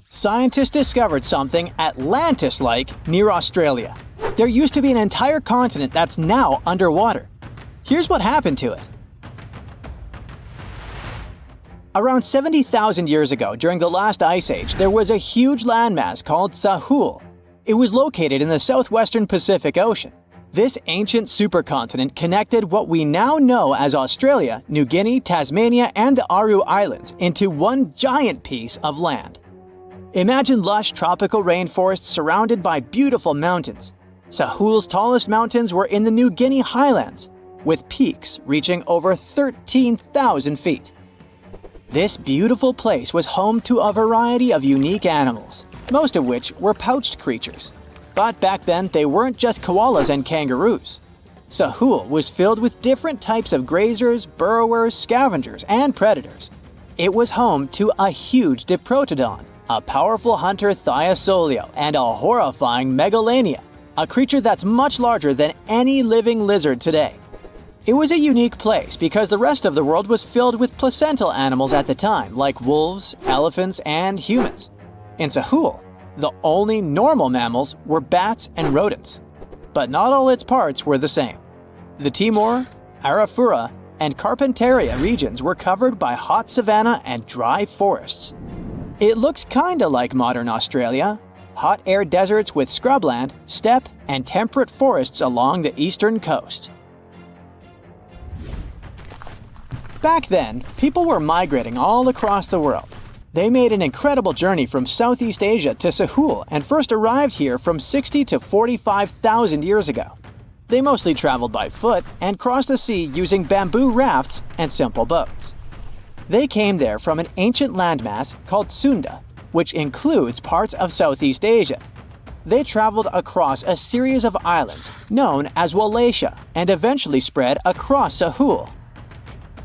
Scientists discovered something Atlantis-like near Australia. There used to be an entire continent that's now underwater. Here's what happened to it. Around 70,000 years ago, during the last ice age, there was a huge landmass called Sahul. It was located in the southwestern Pacific Ocean. This ancient supercontinent connected what we now know as Australia, New Guinea, Tasmania, and the Aru Islands into one giant piece of land. Imagine lush tropical rainforests surrounded by beautiful mountains. Sahul's tallest mountains were in the New Guinea highlands, with peaks reaching over 13,000 feet. This beautiful place was home to a variety of unique animals, most of which were pouched creatures. But back then, they weren't just koalas and kangaroos. Sahul was filled with different types of grazers, burrowers, scavengers, and predators. It was home to a huge diprotodon, a powerful hunter Thiosolio, and a horrifying Megalania, a creature that's much larger than any living lizard today. It was a unique place because the rest of the world was filled with placental animals at the time, like wolves, elephants, and humans. In Sahul, the only normal mammals were bats and rodents. But not all its parts were the same. The Timor, Arafura, and Carpentaria regions were covered by hot savanna and dry forests. It looked kinda like modern Australia, hot air deserts with scrubland, steppe, and temperate forests along the eastern coast. Back then, people were migrating all across the world. They made an incredible journey from Southeast Asia to Sahul and first arrived here from 60 to 45,000 years ago. They mostly traveled by foot and crossed the sea using bamboo rafts and simple boats. They came there from an ancient landmass called Sunda, which includes parts of Southeast Asia. They traveled across a series of islands known as Wallachia and eventually spread across Sahul.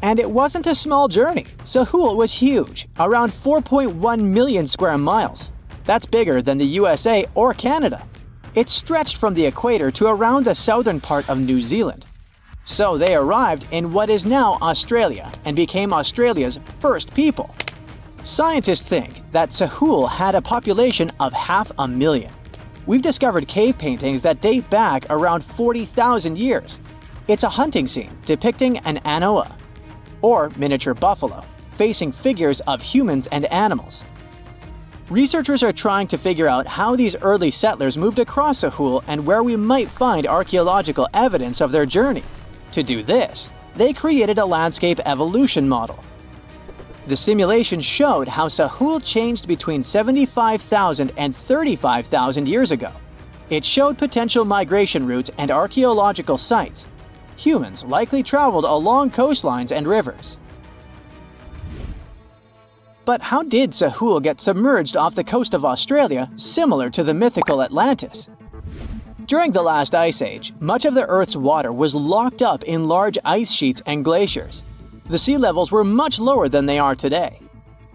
And it wasn't a small journey. Sahul was huge, around 4.1 million square miles. That's bigger than the USA or Canada. It stretched from the equator to around the southern part of New Zealand. So they arrived in what is now Australia and became Australia's first people. Scientists think that Sahul had a population of 500,000. We've discovered cave paintings that date back around 40,000 years. It's a hunting scene depicting an anoa, or miniature buffalo, facing figures of humans and animals. Researchers are trying to figure out how these early settlers moved across Sahul and where we might find archaeological evidence of their journey. To do this, they created a landscape evolution model. The simulation showed how Sahul changed between 75,000 and 35,000 years ago. It showed potential migration routes and archaeological sites. Humans likely traveled along coastlines and rivers. But how did Sahul get submerged off the coast of Australia, similar to the mythical Atlantis? During the last ice age, much of the Earth's water was locked up in large ice sheets and glaciers. The sea levels were much lower than they are today.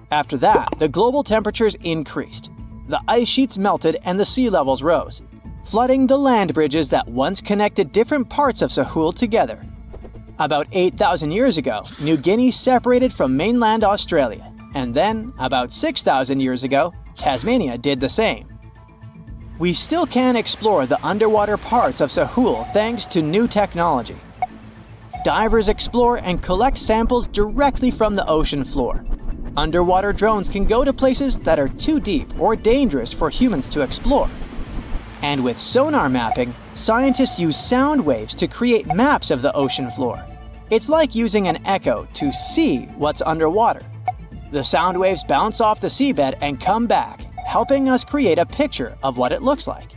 After that, the global temperatures increased. The ice sheets melted and the sea levels rose, flooding the land bridges that once connected different parts of Sahul together. About 8,000 years ago, New Guinea separated from mainland Australia, and then, about 6,000 years ago, Tasmania did the same. We still can explore the underwater parts of Sahul thanks to new technology. Divers explore and collect samples directly from the ocean floor. Underwater drones can go to places that are too deep or dangerous for humans to explore. And with sonar mapping, scientists use sound waves to create maps of the ocean floor. It's like using an echo to see what's underwater. The sound waves bounce off the seabed and come back, helping us create a picture of what it looks like.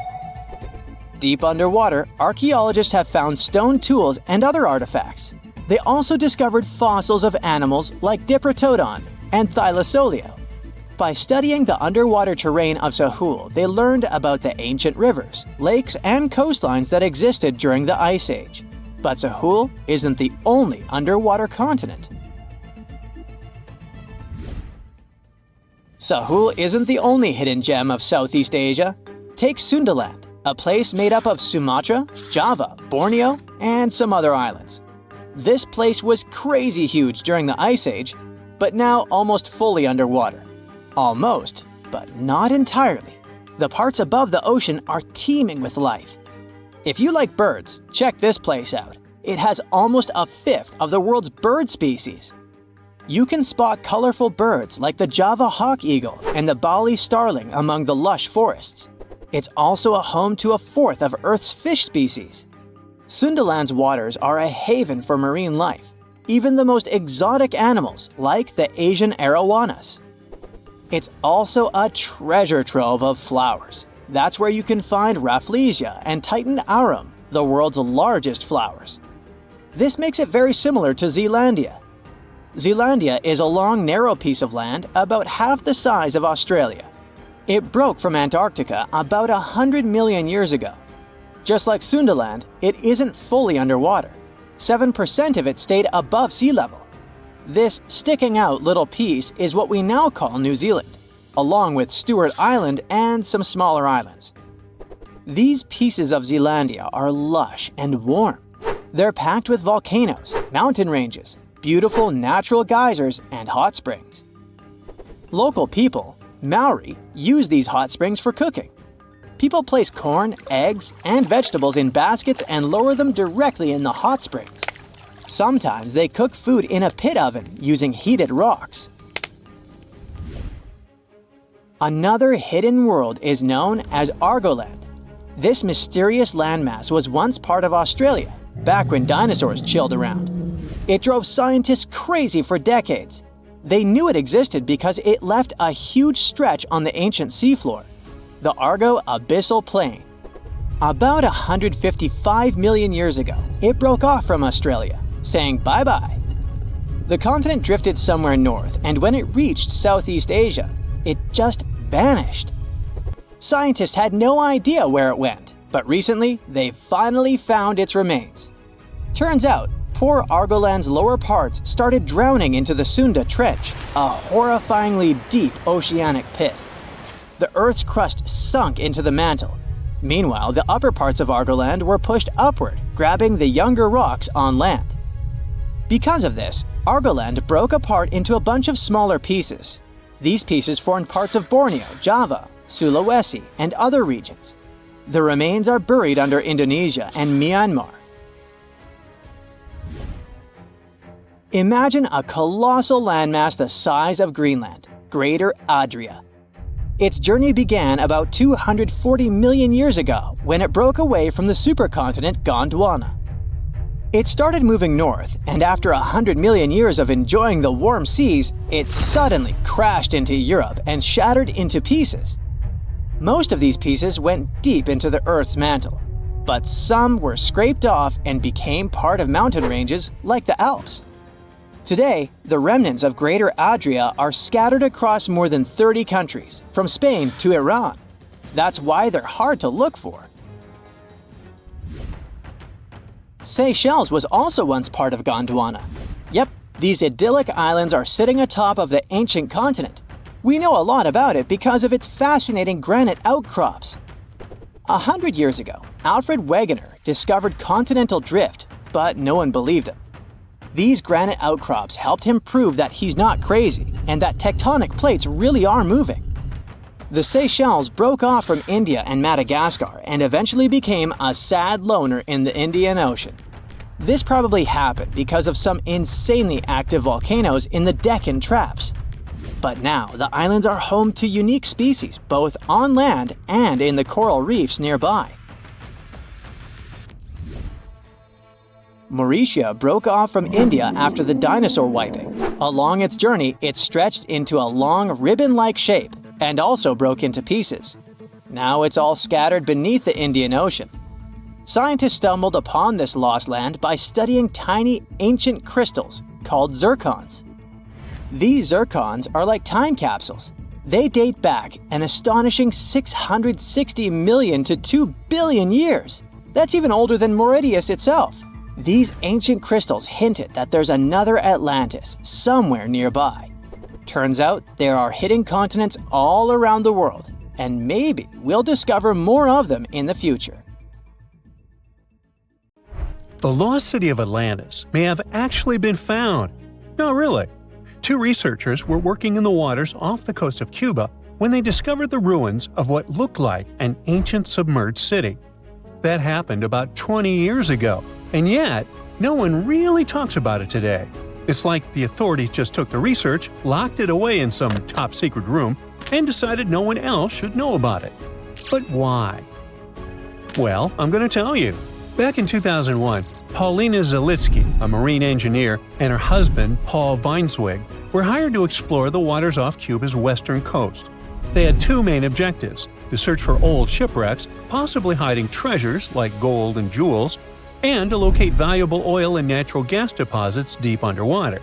Deep underwater, archaeologists have found stone tools and other artifacts. They also discovered fossils of animals like Diprotodon and Thylasolio. By studying the underwater terrain of Sahul, they learned about the ancient rivers, lakes, and coastlines that existed during the Ice Age. But Sahul isn't the only underwater continent. Sahul isn't the only hidden gem of Southeast Asia. Take Sundaland, a place made up of Sumatra, Java, Borneo, and some other islands. This place was crazy huge during the Ice Age, but now almost fully underwater. Almost, but not entirely. The parts above the ocean are teeming with life. If you like birds, check this place out. It has almost a fifth of the world's bird species. You can spot colorful birds like the Java hawk eagle and the Bali starling among the lush forests. It's also a home to a fourth of Earth's fish species. Sundaland's waters are a haven for marine life, even the most exotic animals like the Asian arowanas. It's also a treasure trove of flowers. That's where you can find Rafflesia and Titan arum, the world's largest flowers. This makes it very similar to Zealandia. Zealandia is a long, narrow piece of land about half the size of Australia. It broke from Antarctica about 100 million years ago. Just like Sundaland, it isn't fully underwater. 7% of it stayed above sea level. This sticking out little piece is what we now call New Zealand, along with Stewart Island and some smaller islands. These pieces of Zealandia are lush and warm. They're packed with volcanoes, mountain ranges, beautiful natural geysers, and hot springs. Local people, Maori, use these hot springs for cooking. People place corn, eggs, and vegetables in baskets and lower them directly in the hot springs. Sometimes they cook food in a pit oven using heated rocks. Another hidden world is known as Argoland. This mysterious landmass was once part of Australia, back when dinosaurs chilled around. It drove scientists crazy for decades. They knew it existed because it left a huge stretch on the ancient seafloor, the Argo Abyssal Plain. About 155 million years ago, it broke off from Australia, saying bye-bye. The continent drifted somewhere north, and when it reached Southeast Asia, it just vanished. Scientists had no idea where it went, but recently, they finally found its remains. Turns out, poor Argoland's lower parts started drowning into the Sunda Trench, a horrifyingly deep oceanic pit. The Earth's crust sunk into the mantle. Meanwhile, the upper parts of Argoland were pushed upward, grabbing the younger rocks on land. Because of this, Argoland broke apart into a bunch of smaller pieces. These pieces formed parts of Borneo, Java, Sulawesi, and other regions. The remains are buried under Indonesia and Myanmar. Imagine a colossal landmass the size of Greenland, Greater Adria. Its journey began about 240 million years ago when it broke away from the supercontinent Gondwana. It started moving north, and after 100 million years of enjoying the warm seas, it suddenly crashed into Europe and shattered into pieces. Most of these pieces went deep into the Earth's mantle, but some were scraped off and became part of mountain ranges like the Alps. Today, the remnants of Greater Adria are scattered across more than 30 countries, from Spain to Iran. That's why they're hard to look for. Seychelles was also once part of Gondwana. Yep, these idyllic islands are sitting atop of the ancient continent. We know a lot about it because of its fascinating granite outcrops. 100 years ago, Alfred Wegener discovered continental drift, but no one believed him. These granite outcrops helped him prove that he's not crazy and that tectonic plates really are moving. The Seychelles broke off from India and Madagascar and eventually became a sad loner in the Indian Ocean. This probably happened because of some insanely active volcanoes in the Deccan Traps. But now, the islands are home to unique species both on land and in the coral reefs nearby. Mauritius broke off from India after the dinosaur wiping. Along its journey, it stretched into a long ribbon-like shape and also broke into pieces. Now it's all scattered beneath the Indian Ocean. Scientists stumbled upon this lost land by studying tiny ancient crystals called zircons. These zircons are like time capsules. They date back an astonishing 660 million to 2 billion years. That's even older than Mauritius itself. These ancient crystals hinted that there's another Atlantis somewhere nearby. Turns out there are hidden continents all around the world, and maybe we'll discover more of them in the future. The lost city of Atlantis may have actually been found. Not really. Two researchers were working in the waters off the coast of Cuba when they discovered the ruins of what looked like an ancient submerged city. That happened about 20 years ago, and yet no one really talks about it today. It's like the authorities just took the research, locked it away in some top-secret room, and decided no one else should know about it. But why? Well, I'm going to tell you. Back in 2001, Paulina Zalitsky, a marine engineer, and her husband, Paul Weinswig, were hired to explore the waters off Cuba's western coast. They had two main objectives: to search for old shipwrecks, possibly hiding treasures like gold and jewels, and to locate valuable oil and natural gas deposits deep underwater.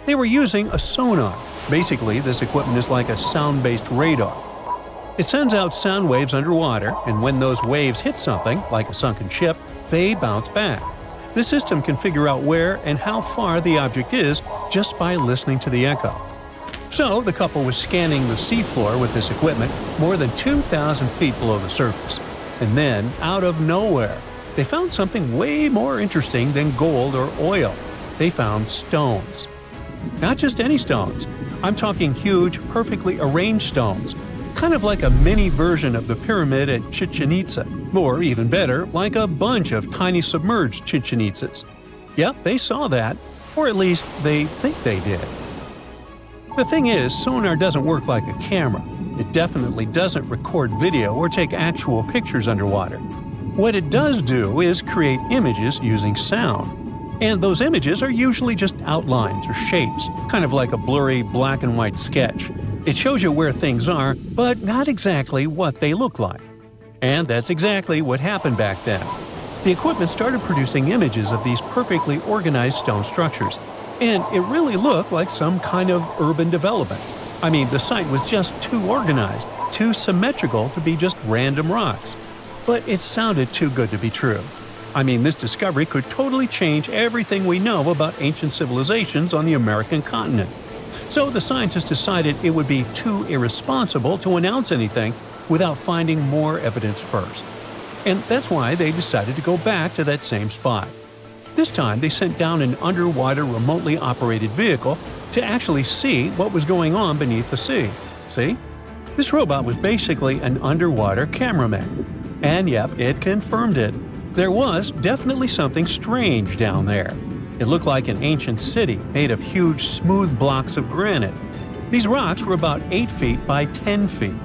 They were using a sonar. Basically, this equipment is like a sound-based radar. It sends out sound waves underwater, and when those waves hit something, like a sunken ship, they bounce back. The system can figure out where and how far the object is just by listening to the echo. So, the couple was scanning the seafloor with this equipment more than 2,000 feet below the surface. And then, out of nowhere, they found something way more interesting than gold or oil. They found stones. Not just any stones. I'm talking huge, perfectly arranged stones. Kind of like a mini version of the pyramid at Chichen Itza, or even better, like a bunch of tiny submerged Chichen Itzas. Yep, they saw that, or at least they think they did. The thing is, sonar doesn't work like a camera. It definitely doesn't record video or take actual pictures underwater. What it does do is create images using sound. And those images are usually just outlines or shapes, kind of like a blurry black and white sketch. It shows you where things are, but not exactly what they look like. And that's exactly what happened back then. The equipment started producing images of these perfectly organized stone structures, and it really looked like some kind of urban development. I mean, the site was just too organized, too symmetrical to be just random rocks. But it sounded too good to be true. I mean, this discovery could totally change everything we know about ancient civilizations on the American continent. So the scientists decided it would be too irresponsible to announce anything without finding more evidence first. And that's why they decided to go back to that same spot. This time they sent down an underwater remotely operated vehicle to actually see what was going on beneath the sea. See? This robot was basically an underwater cameraman. And yep, it confirmed it. There was definitely something strange down there. It looked like an ancient city made of huge, smooth blocks of granite. These rocks were about 8 feet by 10 feet.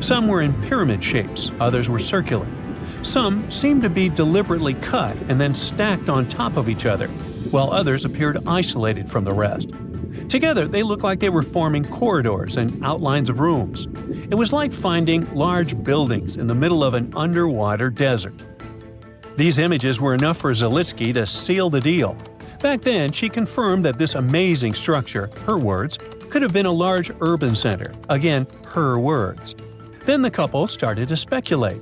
Some were in pyramid shapes, others were circular. Some seemed to be deliberately cut and then stacked on top of each other, while others appeared isolated from the rest. Together, they looked like they were forming corridors and outlines of rooms. It was like finding large buildings in the middle of an underwater desert. These images were enough for Zalitsky to seal the deal. Back then, she confirmed that this amazing structure, her words, could have been a large urban center. Again, her words. Then the couple started to speculate.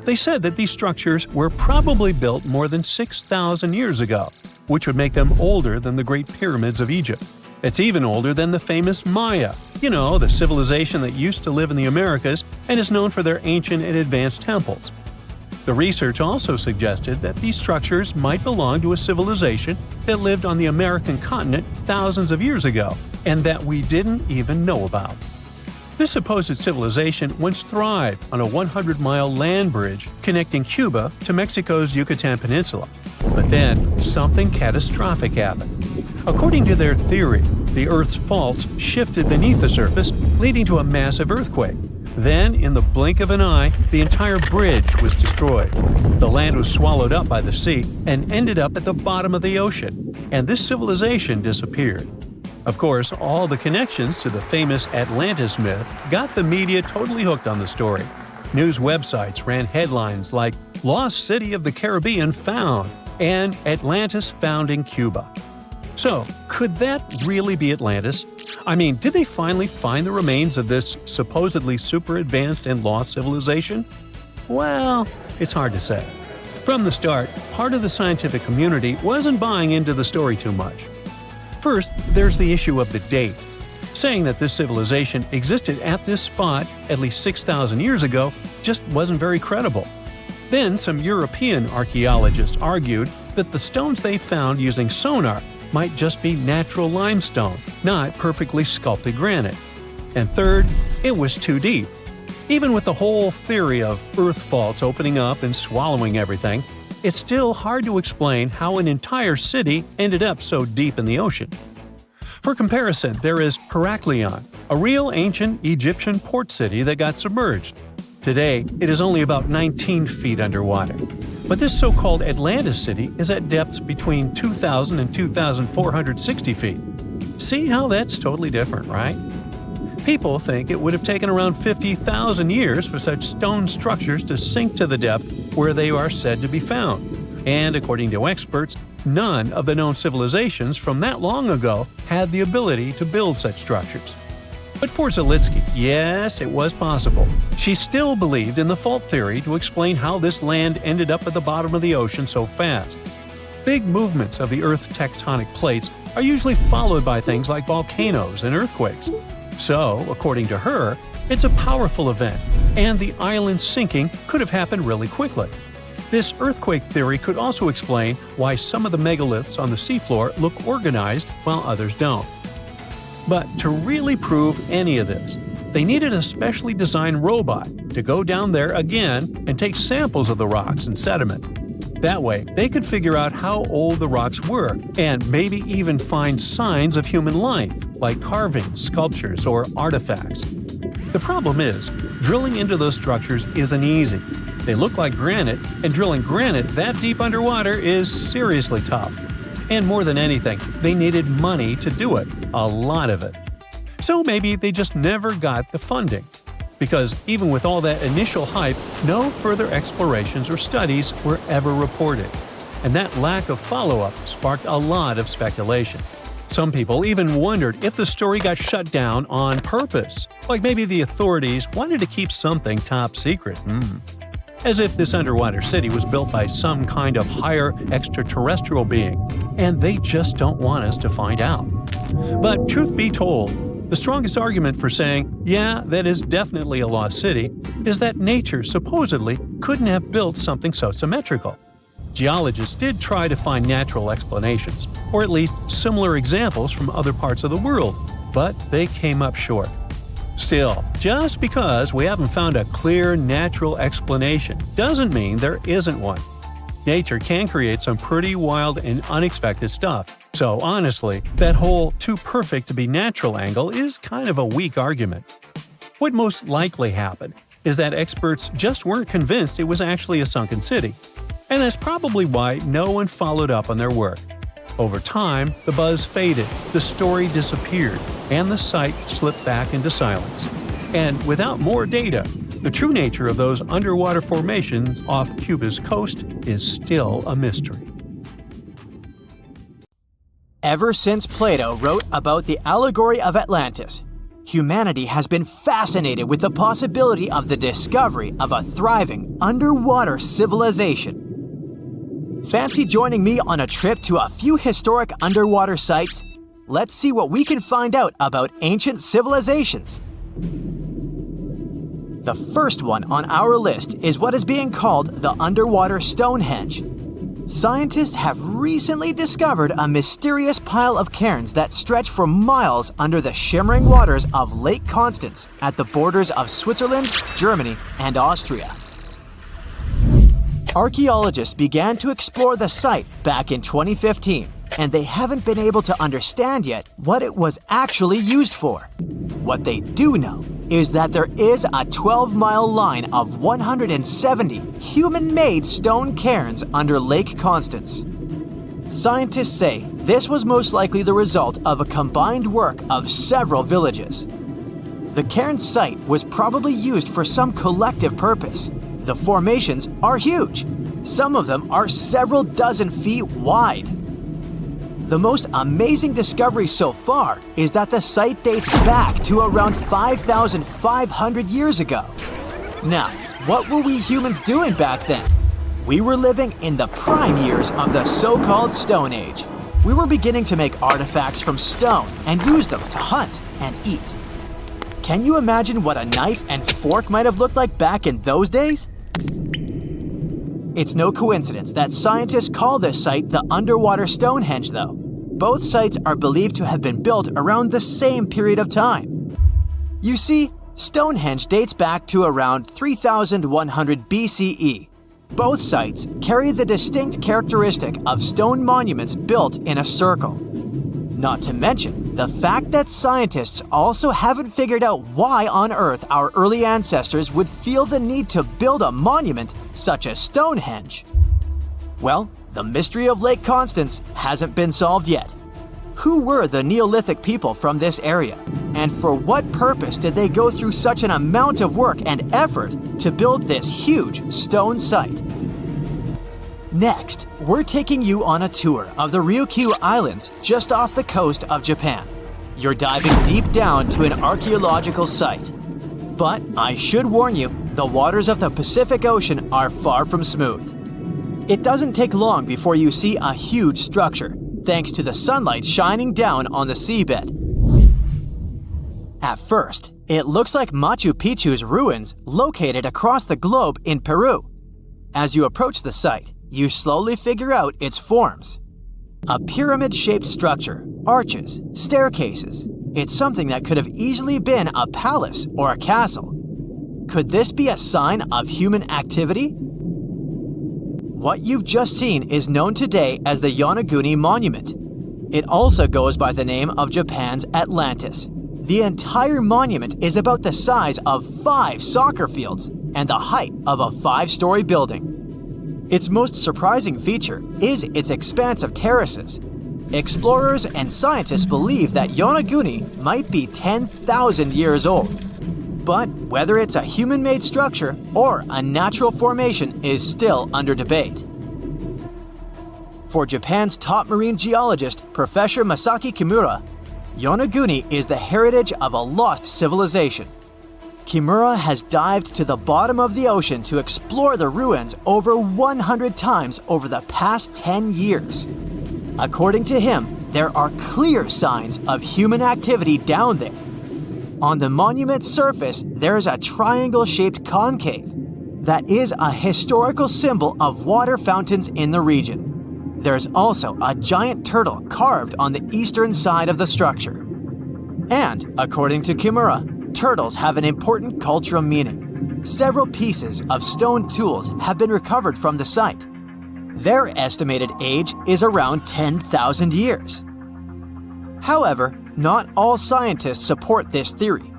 They said that these structures were probably built more than 6,000 years ago, which would make them older than the Great Pyramids of Egypt. It's even older than the famous Maya, the civilization that used to live in the Americas and is known for their ancient and advanced temples. The research also suggested that these structures might belong to a civilization that lived on the American continent thousands of years ago, and that we didn't even know about. This supposed civilization once thrived on a 100-mile land bridge connecting Cuba to Mexico's Yucatan Peninsula. But then, something catastrophic happened. According to their theory, the Earth's faults shifted beneath the surface, leading to a massive earthquake. Then, in the blink of an eye, the entire bridge was destroyed. The land was swallowed up by the sea and ended up at the bottom of the ocean, and this civilization disappeared. Of course, all the connections to the famous Atlantis myth got the media totally hooked on the story. News websites ran headlines like "Lost City of the Caribbean Found" and "Atlantis Found in Cuba." So, could that really be Atlantis? I mean, did they finally find the remains of this supposedly super advanced and lost civilization? Well, it's hard to say. From the start, part of the scientific community wasn't buying into the story too much. First, there's the issue of the date. Saying that this civilization existed at this spot at least 6,000 years ago just wasn't very credible. Then, some European archaeologists argued that the stones they found using sonar might just be natural limestone, not perfectly sculpted granite. And third, it was too deep. Even with the whole theory of earth faults opening up and swallowing everything, it's still hard to explain how an entire city ended up so deep in the ocean. For comparison, there is Heraklion, a real ancient Egyptian port city that got submerged. Today, it is only about 19 feet underwater. But this so-called Atlantis city is at depths between 2,000 and 2,460 feet. See how that's totally different, right? People think it would have taken around 50,000 years for such stone structures to sink to the depth where they are said to be found. And according to experts, none of the known civilizations from that long ago had the ability to build such structures. But for Zalitsky, yes, it was possible. She still believed in the fault theory to explain how this land ended up at the bottom of the ocean so fast. Big movements of the Earth's tectonic plates are usually followed by things like volcanoes and earthquakes. So, according to her, it's a powerful event, and the island sinking could have happened really quickly. This earthquake theory could also explain why some of the megaliths on the seafloor look organized while others don't. But to really prove any of this, they needed a specially designed robot to go down there again and take samples of the rocks and sediment. That way, they could figure out how old the rocks were and maybe even find signs of human life, like carvings, sculptures, or artifacts. The problem is, drilling into those structures isn't easy. They look like granite, and drilling granite that deep underwater is seriously tough. And more than anything, they needed money to do it, a lot of it. So maybe they just never got the funding. Because even with all that initial hype, no further explorations or studies were ever reported. And that lack of follow-up sparked a lot of speculation. Some people even wondered if the story got shut down on purpose, like maybe the authorities wanted to keep something top secret. As if this underwater city was built by some kind of higher extraterrestrial being, and they just don't want us to find out. But truth be told, the strongest argument for saying, yeah, that is definitely a lost city, is that nature supposedly couldn't have built something so symmetrical. Geologists did try to find natural explanations, or at least similar examples from other parts of the world, but they came up short. Still, just because we haven't found a clear natural explanation doesn't mean there isn't one. Nature can create some pretty wild and unexpected stuff, so honestly, that whole too perfect to be natural angle is kind of a weak argument. What most likely happened is that experts just weren't convinced it was actually a sunken city, and that's probably why no one followed up on their work. Over time, the buzz faded, the story disappeared, and the site slipped back into silence. And without more data, the true nature of those underwater formations off Cuba's coast is still a mystery. Ever since Plato wrote about the allegory of Atlantis, humanity has been fascinated with the possibility of the discovery of a thriving underwater civilization. Fancy joining me on a trip to a few historic underwater sites? Let's see what we can find out about ancient civilizations. The first one on our list is what is being called the underwater Stonehenge. Scientists have recently discovered a mysterious pile of cairns that stretch for miles under the shimmering waters of Lake Constance at the borders of Switzerland, Germany, and Austria. Archaeologists began to explore the site back in 2015, and they haven't been able to understand yet what it was actually used for. What they do know is that there is a 12-mile line of 170 human-made stone cairns under Lake Constance. Scientists say this was most likely the result of a combined work of several villages. The cairn site was probably used for some collective purpose. The formations are huge. Some of them are several dozen feet wide. The most amazing discovery so far is that the site dates back to around 5,500 years ago. Now, what were we humans doing back then? We were living in the prime years of the so-called Stone Age. We were beginning to make artifacts from stone and use them to hunt and eat. Can you imagine what a knife and fork might have looked like back in those days? It's no coincidence that scientists call this site the underwater Stonehenge, though. Both sites are believed to have been built around the same period of time. You see, Stonehenge dates back to around 3100 BCE. Both sites carry the distinct characteristic of stone monuments built in a circle. Not to mention the fact that scientists also haven't figured out why on earth our early ancestors would feel the need to build a monument such as Stonehenge. Well, the mystery of Lake Constance hasn't been solved yet. Who were the Neolithic people from this area? And for what purpose did they go through such an amount of work and effort to build this huge stone site? Next, we're taking you on a tour of the Ryukyu Islands just off the coast of Japan. You're diving deep down to an archaeological site. But I should warn you, the waters of the Pacific Ocean are far from smooth. It doesn't take long before you see a huge structure, thanks to the sunlight shining down on the seabed. At first, it looks like Machu Picchu's ruins located across the globe in Peru. As you approach the site, you slowly figure out its forms. A pyramid-shaped structure, arches, staircases. It's something that could have easily been a palace or a castle. Could this be a sign of human activity? What you've just seen is known today as the Yonaguni Monument. It also goes by the name of Japan's Atlantis. The entire monument is about the size of 5 soccer fields and the height of a 5-story building. Its most surprising feature is its expanse of terraces. Explorers and scientists believe that Yonaguni might be 10,000 years old. But whether it's a human-made structure or a natural formation is still under debate. For Japan's top marine geologist, Professor Masaki Kimura, Yonaguni is the heritage of a lost civilization. Kimura has dived to the bottom of the ocean to explore the ruins over 100 times over the past 10 years. According to him, there are clear signs of human activity down there. On the monument's surface, there is a triangle-shaped concave that is a historical symbol of water fountains in the region. There's also a giant turtle carved on the eastern side of the structure. And, according to Kimura, turtles have an important cultural meaning. Several pieces of stone tools have been recovered from the site. Their estimated age is around 10,000 years. However, not all scientists support this theory.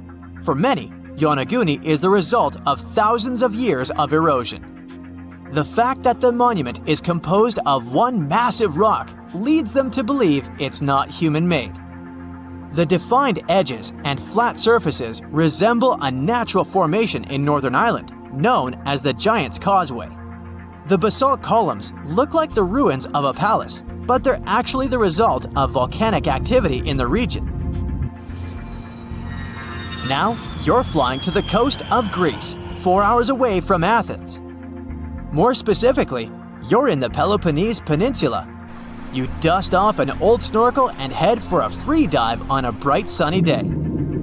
For many, Yonaguni is the result of thousands of years of erosion. The fact that the monument is composed of one massive rock leads them to believe it's not human-made. The defined edges and flat surfaces resemble a natural formation in Northern Ireland, known as the Giant's Causeway. The basalt columns look like the ruins of a palace, but they're actually the result of volcanic activity in the region. Now, you're flying to the coast of Greece, 4 hours away from Athens. More specifically, you're in the Peloponnese Peninsula. You dust off an old snorkel and head for a free dive on a bright sunny day.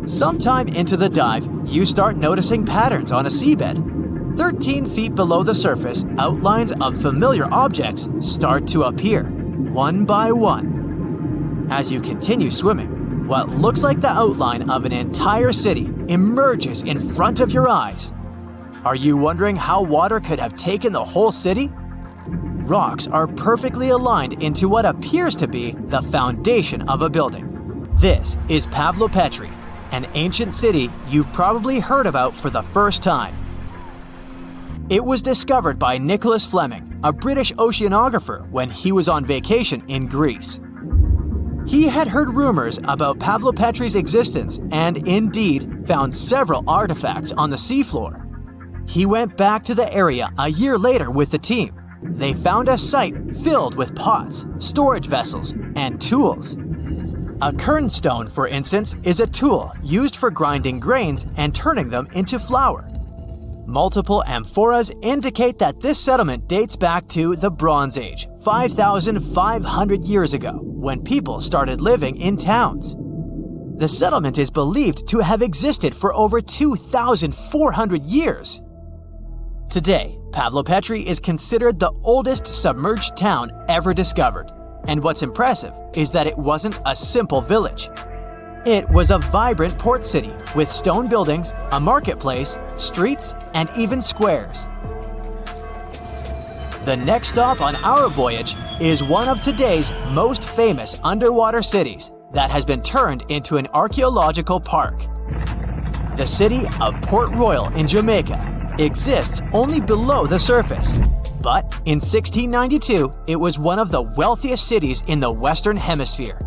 Sometime into the dive, you start noticing patterns on a seabed. 13 feet below the surface, outlines of familiar objects start to appear, one by one. As you continue swimming, what looks like the outline of an entire city emerges in front of your eyes. Are you wondering how water could have taken the whole city? Rocks are perfectly aligned into what appears to be the foundation of a building. This is Pavlopetri, an ancient city you've probably heard about for the first time. It was discovered by Nicholas Fleming, a British oceanographer, when he was on vacation in Greece. He had heard rumors about Pavlopetri's existence and indeed found several artifacts on the seafloor. He went back to the area a year later with the team. They found a site filled with pots, storage vessels, and tools. A kernstone, for instance, is a tool used for grinding grains and turning them into flour. Multiple amphoras indicate that this settlement dates back to the Bronze Age, 5,500 years ago, when people started living in towns. The settlement is believed to have existed for over 2,400 years. Today, Pavlopetri is considered the oldest submerged town ever discovered, and what's impressive is that it wasn't a simple village. It was a vibrant port city with stone buildings, a marketplace, streets, and even squares. The next stop on our voyage is one of today's most famous underwater cities that has been turned into an archaeological park. The city of Port Royal in Jamaica exists only below the surface, but in 1692 it was one of the wealthiest cities in the Western Hemisphere.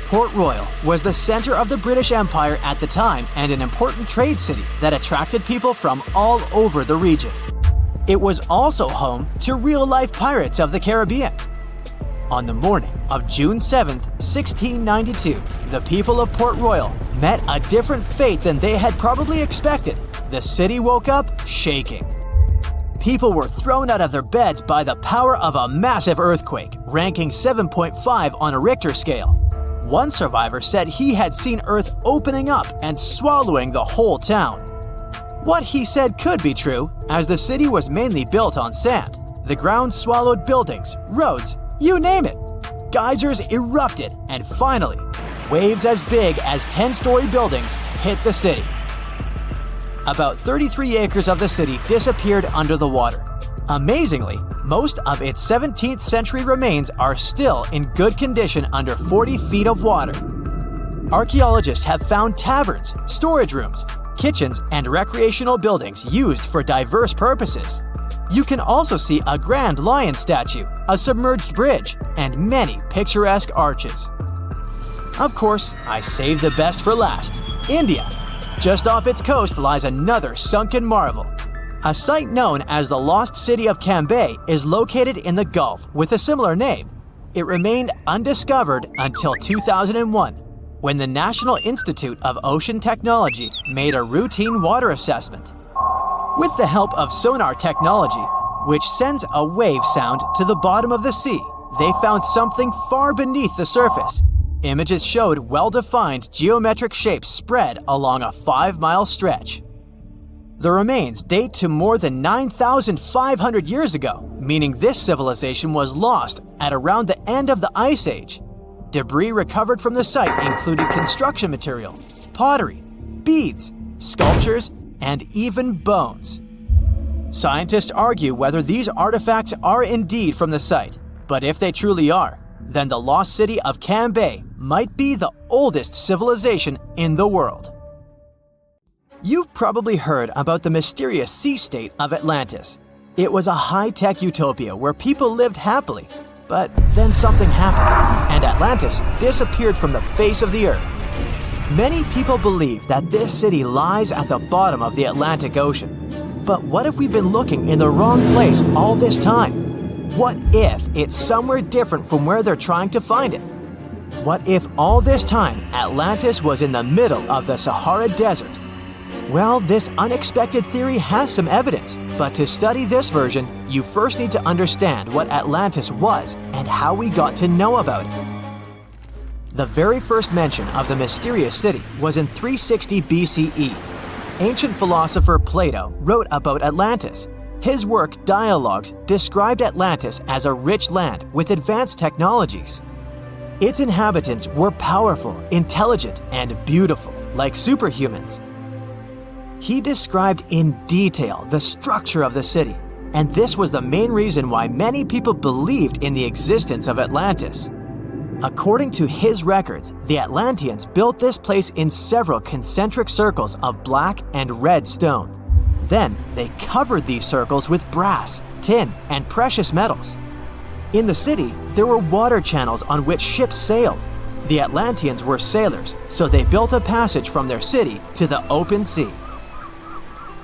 Port Royal was the center of the British Empire at the time and an important trade city that attracted people from all over the region. It was also home to real-life pirates of the Caribbean. On the morning of June 7, 1692, the people of Port Royal met a different fate than they had probably expected. The city woke up shaking. People were thrown out of their beds by the power of a massive earthquake, ranking 7.5 on a Richter scale. One survivor said he had seen Earth opening up and swallowing the whole town. What he said could be true, as the city was mainly built on sand. The ground swallowed buildings, roads, you name it. Geysers erupted, and finally, waves as big as 10-story buildings hit the city. About 33 acres of the city disappeared under the water. Amazingly, most of its 17th century remains are still in good condition under 40 feet of water. Archaeologists have found taverns, storage rooms, kitchens, and recreational buildings used for diverse purposes. You can also see a grand lion statue, a submerged bridge, and many picturesque arches. Of course, I saved the best for last: India. Just off its coast lies another sunken marvel. A site known as the Lost City of Cambay is located in the Gulf with a similar name. It remained undiscovered until 2001, when the National Institute of Ocean Technology made a routine water assessment. With the help of sonar technology, which sends a wave sound to the bottom of the sea, they found something far beneath the surface. Images showed well-defined geometric shapes spread along a 5-mile stretch. The remains date to more than 9,500 years ago, meaning this civilization was lost at around the end of the Ice Age. Debris recovered from the site included construction material, pottery, beads, sculptures, and even bones. Scientists argue whether these artifacts are indeed from the site, but if they truly are, then the lost city of Cambay might be the oldest civilization in the world. You've probably heard about the mysterious sea state of Atlantis. It was a high-tech utopia where people lived happily, but then something happened, and Atlantis disappeared from the face of the earth. Many people believe that this city lies at the bottom of the Atlantic Ocean. But what if we've been looking in the wrong place all this time? What if it's somewhere different from where they're trying to find it? What if all this time Atlantis was in the middle of the Sahara Desert? Well, this unexpected theory has some evidence, but to study this version, you first need to understand what Atlantis was and how we got to know about it. The very first mention of the mysterious city was in 360 BCE. Ancient philosopher Plato wrote about Atlantis. His work, Dialogues, described Atlantis as a rich land with advanced technologies. Its inhabitants were powerful, intelligent, and beautiful, like superhumans. He described in detail the structure of the city, and this was the main reason why many people believed in the existence of Atlantis. According to his records, the Atlanteans built this place in several concentric circles of black and red stone. Then they covered these circles with brass, tin, and precious metals. In the city, there were water channels on which ships sailed. The Atlanteans were sailors, so they built a passage from their city to the open sea.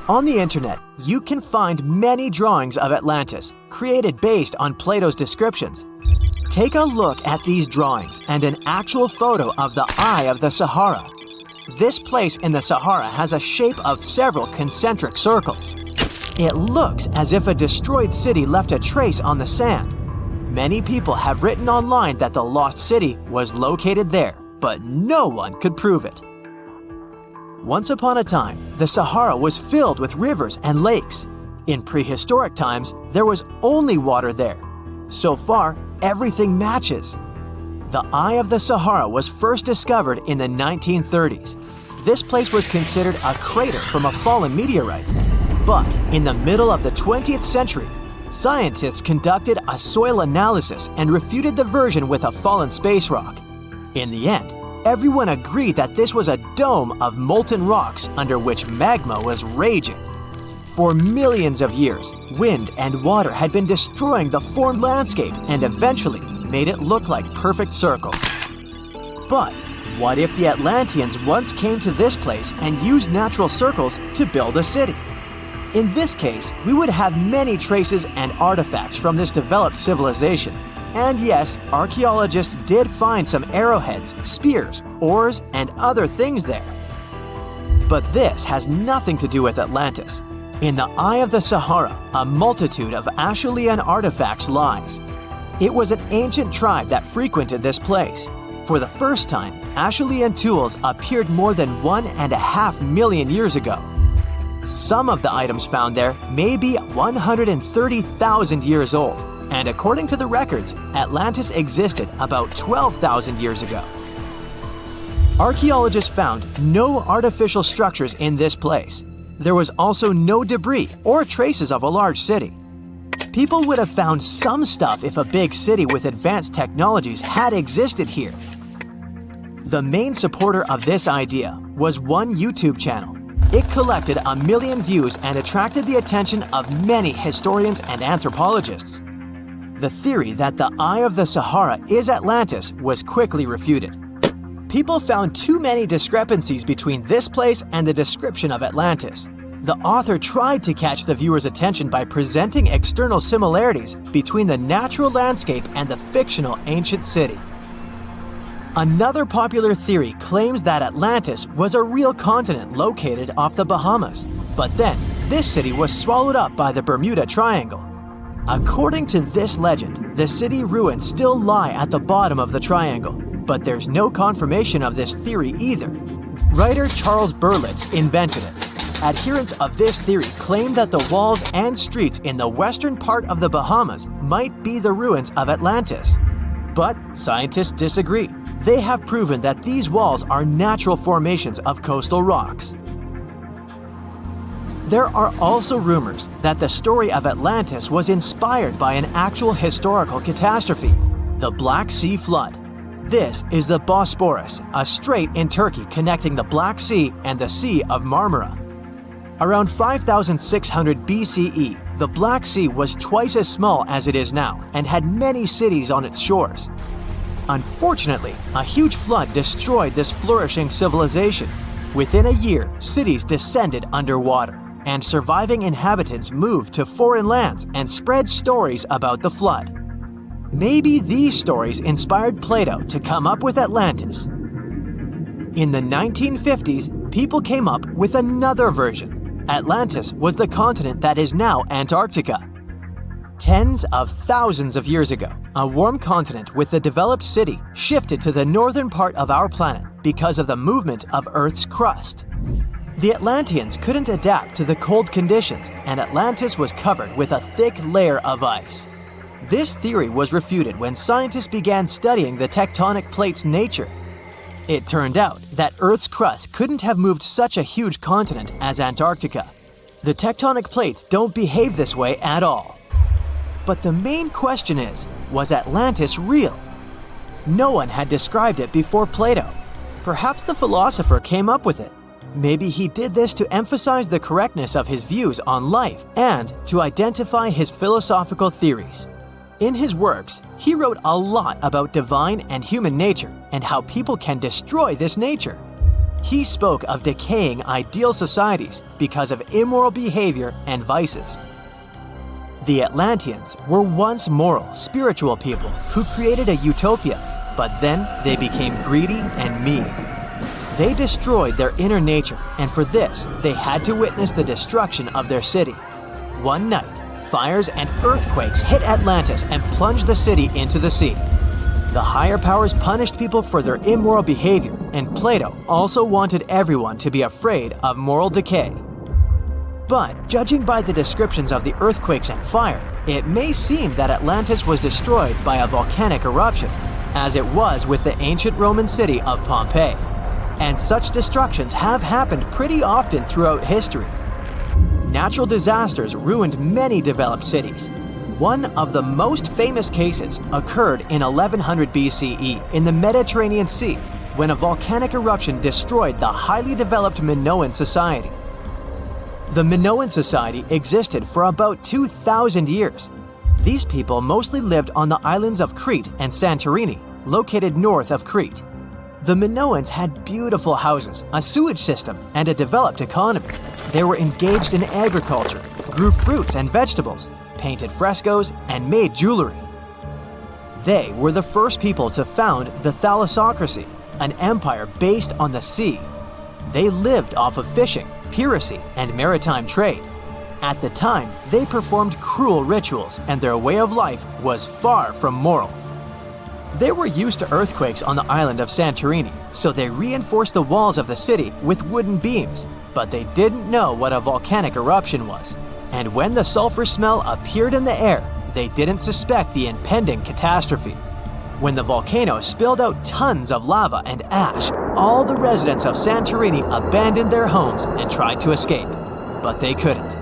On the internet, you can find many drawings of Atlantis, created based on Plato's descriptions. Take a look at these drawings and an actual photo of the Eye of the Sahara. This place in the Sahara has a shape of several concentric circles. It looks as if a destroyed city left a trace on the sand. Many people have written online that the lost city was located there, but no one could prove it. Once upon a time, the Sahara was filled with rivers and lakes. In prehistoric times, there was only water there. So far, everything matches. The Eye of the Sahara was first discovered in the 1930s. This place was considered a crater from a fallen meteorite. But in the middle of the 20th century, scientists conducted a soil analysis and refuted the version with a fallen space rock. In the end, everyone agreed that this was a dome of molten rocks under which magma was raging. For millions of years, wind and water had been destroying the formed landscape and eventually made it look like perfect circles. But what if the Atlanteans once came to this place and used natural circles to build a city? In this case, we would have many traces and artifacts from this developed civilization. And yes, archaeologists did find some arrowheads, spears, oars, and other things there. But this has nothing to do with Atlantis. In the Eye of the Sahara, a multitude of Acheulean artifacts lies. It was an ancient tribe that frequented this place. For the first time, Acheulean tools appeared more than 1.5 million years ago. Some of the items found there may be 130,000 years old, and according to the records, Atlantis existed about 12,000 years ago. Archaeologists found no artificial structures in this place. There was also no debris or traces of a large city. People would have found some stuff if a big city with advanced technologies had existed here. The main supporter of this idea was one YouTube channel. It collected 1 million views and attracted the attention of many historians and anthropologists. The theory that the Eye of the Sahara is Atlantis was quickly refuted. People found too many discrepancies between this place and the description of Atlantis. The author tried to catch the viewer's attention by presenting external similarities between the natural landscape and the fictional ancient city. Another popular theory claims that Atlantis was a real continent located off the Bahamas, but then this city was swallowed up by the Bermuda Triangle. According to this legend, the city ruins still lie at the bottom of the triangle, but there's no confirmation of this theory either. Writer Charles Berlitz invented it. Adherents of this theory claim that the walls and streets in the western part of the Bahamas might be the ruins of Atlantis. But scientists disagree. They have proven that these walls are natural formations of coastal rocks. There are also rumors that the story of Atlantis was inspired by an actual historical catastrophe, the Black Sea Flood. This is the Bosporus, a strait in Turkey connecting the Black Sea and the Sea of Marmara. Around 5600 BCE, the Black Sea was twice as small as it is now and had many cities on its shores. Unfortunately, a huge flood destroyed this flourishing civilization. Within a year, cities descended underwater, and surviving inhabitants moved to foreign lands and spread stories about the flood. Maybe these stories inspired Plato to come up with Atlantis. In the 1950s, people came up with another version. Atlantis was the continent that is now Antarctica. Tens of thousands of years ago, a warm continent with a developed city shifted to the northern part of our planet because of the movement of Earth's crust. The Atlanteans couldn't adapt to the cold conditions, and Atlantis was covered with a thick layer of ice. This theory was refuted when scientists began studying the tectonic plate's nature. It turned out that Earth's crust couldn't have moved such a huge continent as Antarctica. The tectonic plates don't behave this way at all. But the main question is, was Atlantis real? No one had described it before Plato. Perhaps the philosopher came up with it. Maybe he did this to emphasize the correctness of his views on life and to identify his philosophical theories. In his works, he wrote a lot about divine and human nature and how people can destroy this nature. He spoke of decaying ideal societies because of immoral behavior and vices. The Atlanteans were once moral, spiritual people who created a utopia, but then they became greedy and mean. They destroyed their inner nature, and for this, they had to witness the destruction of their city. One night, fires and earthquakes hit Atlantis and plunged the city into the sea. The higher powers punished people for their immoral behavior, and Plato also wanted everyone to be afraid of moral decay. But judging by the descriptions of the earthquakes and fire, it may seem that Atlantis was destroyed by a volcanic eruption. as it was with the ancient Roman city of Pompeii. And such destructions have happened pretty often throughout history. Natural disasters ruined many developed cities. One of the most famous cases occurred in 1100 BCE in the Mediterranean Sea, when a volcanic eruption destroyed the highly developed Minoan society. The Minoan society existed for about 2,000 years. These people mostly lived on the islands of Crete and Santorini, located north of Crete. The Minoans had beautiful houses, a sewage system, and a developed economy. They were engaged in agriculture, grew fruits and vegetables, painted frescoes, and made jewelry. They were the first people to found the thalassocracy, an empire based on the sea. They lived off of fishing, piracy, and maritime trade. At the time, they performed cruel rituals, and their way of life was far from moral. They were used to earthquakes on the island of Santorini, so they reinforced the walls of the city with wooden beams, but they didn't know what a volcanic eruption was. And when the sulfur smell appeared in the air, they didn't suspect the impending catastrophe. When the volcano spilled out tons of lava and ash, all the residents of Santorini abandoned their homes and tried to escape, but they couldn't.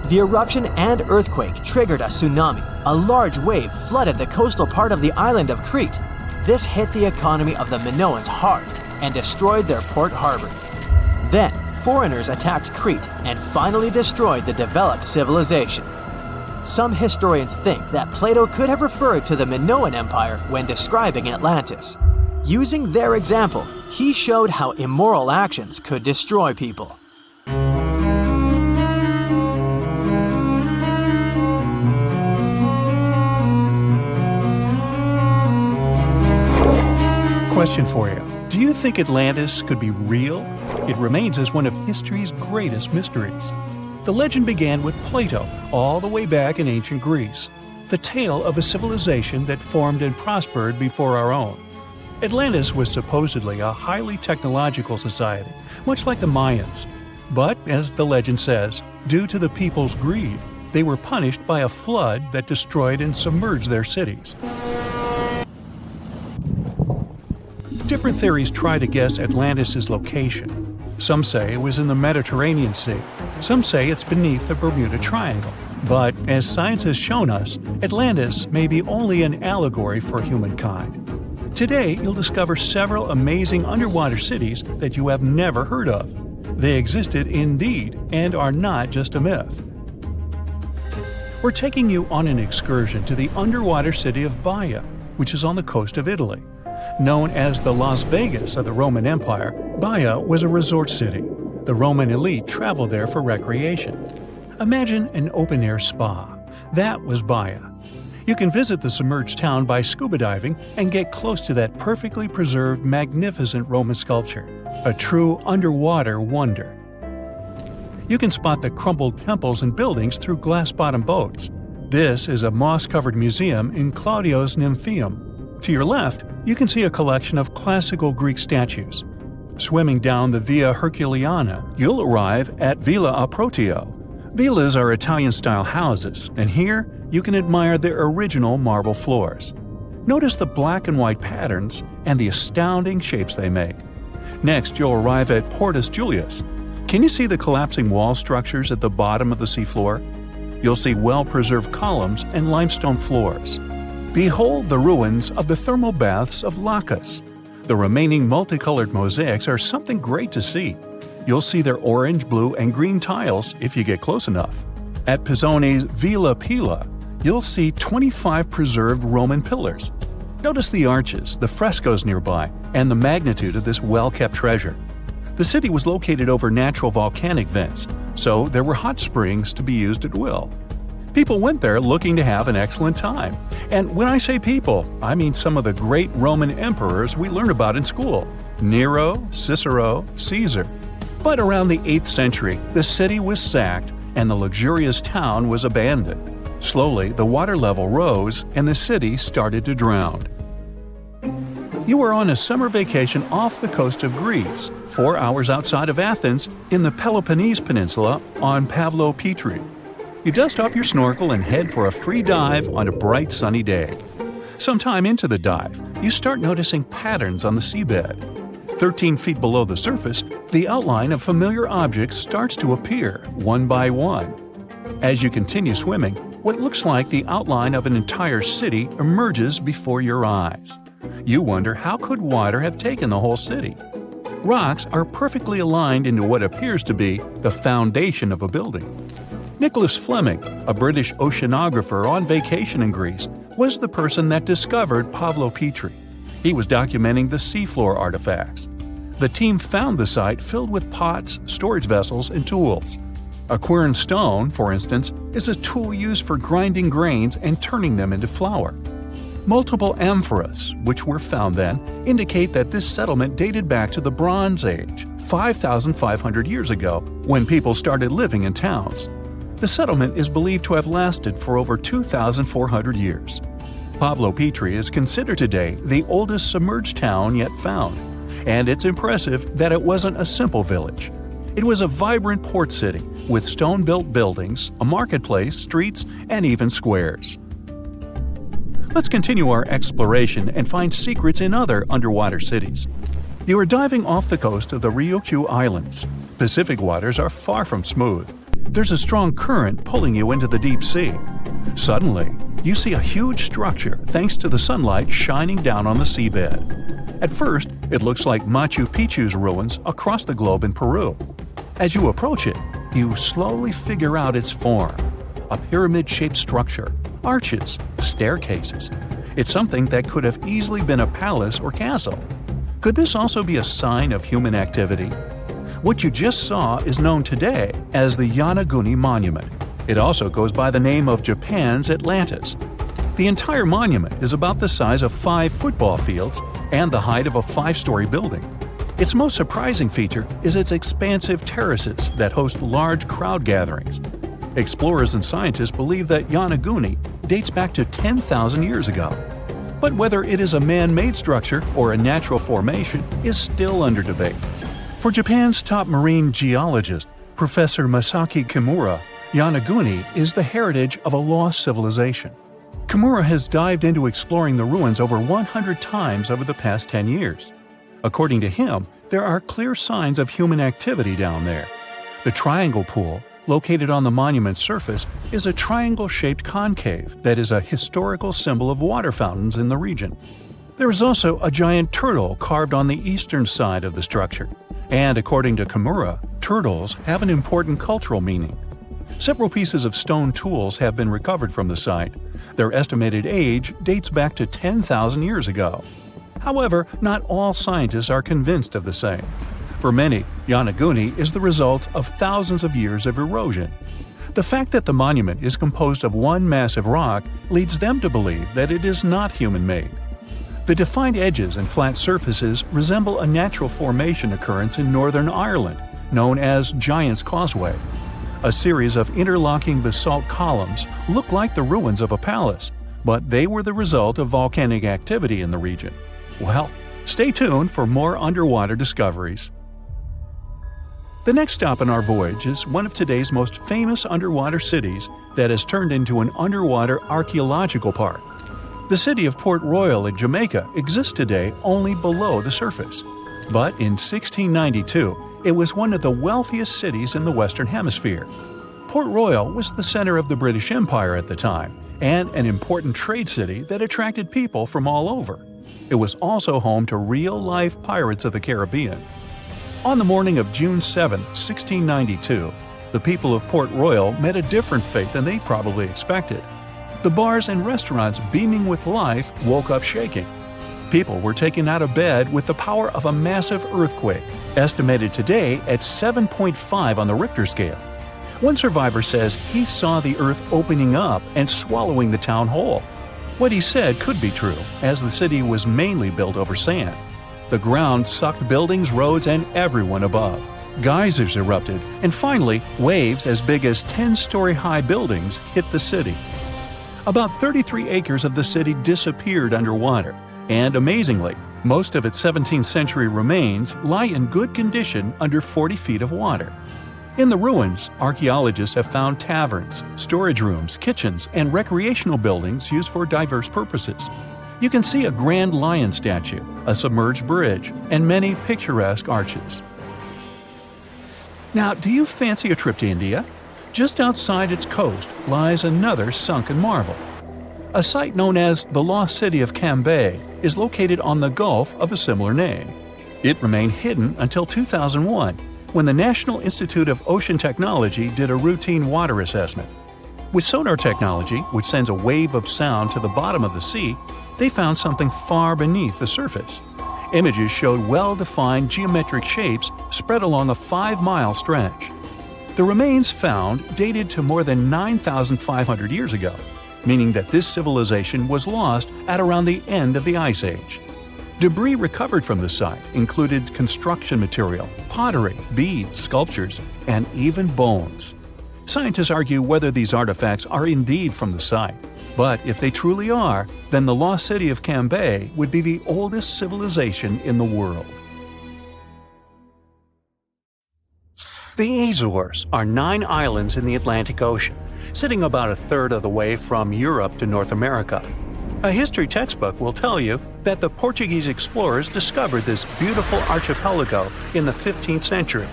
The eruption and earthquake triggered a tsunami. A large wave flooded the coastal part of the island of Crete. This hit the economy of the Minoans hard and destroyed their port harbor. Then, foreigners attacked Crete and finally destroyed the developed civilization. Some historians think that Plato could have referred to the Minoan Empire when describing Atlantis. Using their example, he showed how immoral actions could destroy people. Question for you. Do you think Atlantis could be real? It remains as one of history's greatest mysteries. The legend began with Plato, all the way back in ancient Greece. The tale of a civilization that formed and prospered before our own. Atlantis was supposedly a highly technological society, much like the Mayans. But, as the legend says, due to the people's greed, they were punished by a flood that destroyed and submerged their cities. Different theories try to guess Atlantis' location. Some say it was in the Mediterranean Sea. Some say it's beneath the Bermuda Triangle. But, as science has shown us, Atlantis may be only an allegory for humankind. Today, you'll discover several amazing underwater cities that you have never heard of. They existed indeed and are not just a myth. We're taking you on an excursion to the underwater city of Baia, which is on the coast of Italy. Known as the Las Vegas of the Roman Empire, Baia was a resort city. The Roman elite traveled there for recreation. Imagine an open-air spa. That was Baia. You can visit the submerged town by scuba diving and get close to that perfectly preserved, magnificent Roman sculpture, a true underwater wonder. You can spot the crumbled temples and buildings through glass-bottom boats. This is a moss-covered museum in Claudio's Nymphaeum. To your left, you can see a collection of classical Greek statues. Swimming down the Via Herculeana, you'll arrive at Villa Aprotio. Villas are Italian-style houses, and here you can admire their original marble floors. Notice the black and white patterns and the astounding shapes they make. Next, you'll arrive at Portus Julius. Can you see the collapsing wall structures at the bottom of the seafloor? You'll see well-preserved columns and limestone floors. Behold the ruins of the thermal baths of Lacus. The remaining multicolored mosaics are something great to see. You'll see their orange, blue, and green tiles if you get close enough. At Pisoni's Villa Pila, you'll see 25 preserved Roman pillars. Notice the arches, the frescoes nearby, and the magnitude of this well-kept treasure. The city was located over natural volcanic vents, so there were hot springs to be used at will. People went there looking to have an excellent time. And when I say people, I mean some of the great Roman emperors we learn about in school: Nero, Cicero, Caesar. But around the 8th century, the city was sacked and the luxurious town was abandoned. Slowly, the water level rose and the city started to drown. You are on a summer vacation off the coast of Greece, 4 hours outside of Athens, in the Peloponnese Peninsula on Pavlo Petri. You dust off your snorkel and head for a free dive on a bright sunny day. Sometime into the dive, you start noticing patterns on the seabed. 13 feet below the surface, the outline of familiar objects starts to appear, one by one. As you continue swimming, what looks like the outline of an entire city emerges before your eyes. You wonder, how could water have taken the whole city? Rocks are perfectly aligned into what appears to be the foundation of a building. Nicholas Fleming, a British oceanographer on vacation in Greece, was the person that discovered Pavlo Petri. He was documenting the seafloor artifacts. The team found the site filled with pots, storage vessels, and tools. A quern stone, for instance, is a tool used for grinding grains and turning them into flour. Multiple amphoras, which were found then, indicate that this settlement dated back to the Bronze Age, 5,500 years ago, when people started living in towns. The settlement is believed to have lasted for over 2,400 years. Pavlo Petri is considered today the oldest submerged town yet found, and it's impressive that it wasn't a simple village. It was a vibrant port city with stone-built buildings, a marketplace, streets, and even squares. Let's continue our exploration and find secrets in other underwater cities. You are diving off the coast of the Ryukyu Islands. Pacific waters are far from smooth. There's a strong current pulling you into the deep sea. Suddenly, you see a huge structure thanks to the sunlight shining down on the seabed. At first, it looks like Machu Picchu's ruins across the globe in Peru. As you approach it, you slowly figure out its form. A pyramid-shaped structure, arches, staircases. It's something that could have easily been a palace or castle. Could this also be a sign of human activity? What you just saw is known today as the Yonaguni Monument. It also goes by the name of Japan's Atlantis. The entire monument is about the size of 5 football fields and the height of a 5-story building. Its most surprising feature is its expansive terraces that host large crowd gatherings. Explorers and scientists believe that Yonaguni dates back to 10,000 years ago. But whether it is a man-made structure or a natural formation is still under debate. For Japan's top marine geologist, Professor Masaki Kimura, Yonaguni is the heritage of a lost civilization. Kimura has dived into exploring the ruins over 100 times over the past 10 years. According to him, there are clear signs of human activity down there. The Triangle Pool, located on the monument's surface, is a triangle-shaped concave that is a historical symbol of water fountains in the region. There is also a giant turtle carved on the eastern side of the structure. And according to Kimura, turtles have an important cultural meaning. Several pieces of stone tools have been recovered from the site. Their estimated age dates back to 10,000 years ago. However, not all scientists are convinced of the same. For many, Yonaguni is the result of thousands of years of erosion. The fact that the monument is composed of one massive rock leads them to believe that it is not human-made. The defined edges and flat surfaces resemble a natural formation occurrence in Northern Ireland, known as Giant's Causeway. A series of interlocking basalt columns look like the ruins of a palace, but they were the result of volcanic activity in the region. Well, stay tuned for more underwater discoveries. The next stop on our voyage is one of today's most famous underwater cities that has turned into an underwater archaeological park. The city of Port Royal in Jamaica exists today only below the surface. But in 1692, it was one of the wealthiest cities in the Western Hemisphere. Port Royal was the center of the British Empire at the time, and an important trade city that attracted people from all over. It was also home to real-life pirates of the Caribbean. On the morning of June 7, 1692, the people of Port Royal met a different fate than they probably expected. The bars and restaurants beaming with life woke up shaking. People were taken out of bed with the power of a massive earthquake, estimated today at 7.5 on the Richter scale. One survivor says he saw the earth opening up and swallowing the town whole. What he said could be true, as the city was mainly built over sand. The ground sucked buildings, roads, and everyone above. Geysers erupted, and finally, waves as big as 10-story-high buildings hit the city. About 33 acres of the city disappeared underwater, and amazingly, most of its 17th century remains lie in good condition under 40 feet of water. In the ruins, archaeologists have found taverns, storage rooms, kitchens, and recreational buildings used for diverse purposes. You can see a grand lion statue, a submerged bridge, and many picturesque arches. Now, do you fancy a trip to India? Just outside its coast lies another sunken marvel. A site known as the Lost City of Cambay is located on the Gulf of a similar name. It remained hidden until 2001, when the National Institute of Ocean Technology did a routine water assessment. With sonar technology, which sends a wave of sound to the bottom of the sea, they found something far beneath the surface. Images showed well-defined geometric shapes spread along a 5-mile stretch. The remains found dated to more than 9,500 years ago, meaning that this civilization was lost at around the end of the Ice Age. Debris recovered from the site included construction material, pottery, beads, sculptures, and even bones. Scientists argue whether these artifacts are indeed from the site, but if they truly are, then the lost city of Cambay would be the oldest civilization in the world. The Azores are 9 islands in the Atlantic Ocean, sitting about a third of the way from Europe to North America. A history textbook will tell you that the Portuguese explorers discovered this beautiful archipelago in the 15th century.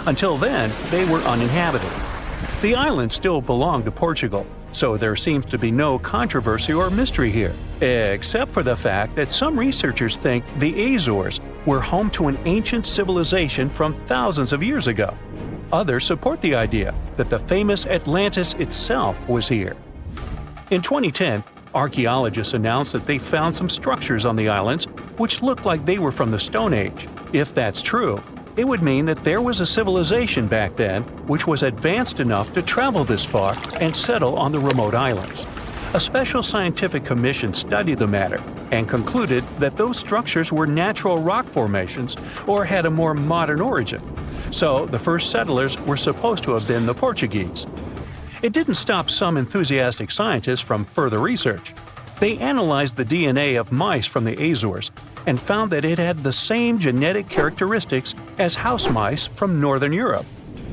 Until then, they were uninhabited. The islands still belong to Portugal, so there seems to be no controversy or mystery here, except for the fact that some researchers think the Azores were home to an ancient civilization from thousands of years ago. Others support the idea that the famous Atlantis itself was here. In 2010, archaeologists announced that they found some structures on the islands which looked like they were from the Stone Age. If that's true, it would mean that there was a civilization back then which was advanced enough to travel this far and settle on the remote islands. A special scientific commission studied the matter and concluded that those structures were natural rock formations or had a more modern origin. So the first settlers were supposed to have been the Portuguese. It didn't stop some enthusiastic scientists from further research. They analyzed the DNA of mice from the Azores and found that it had the same genetic characteristics as house mice from Northern Europe.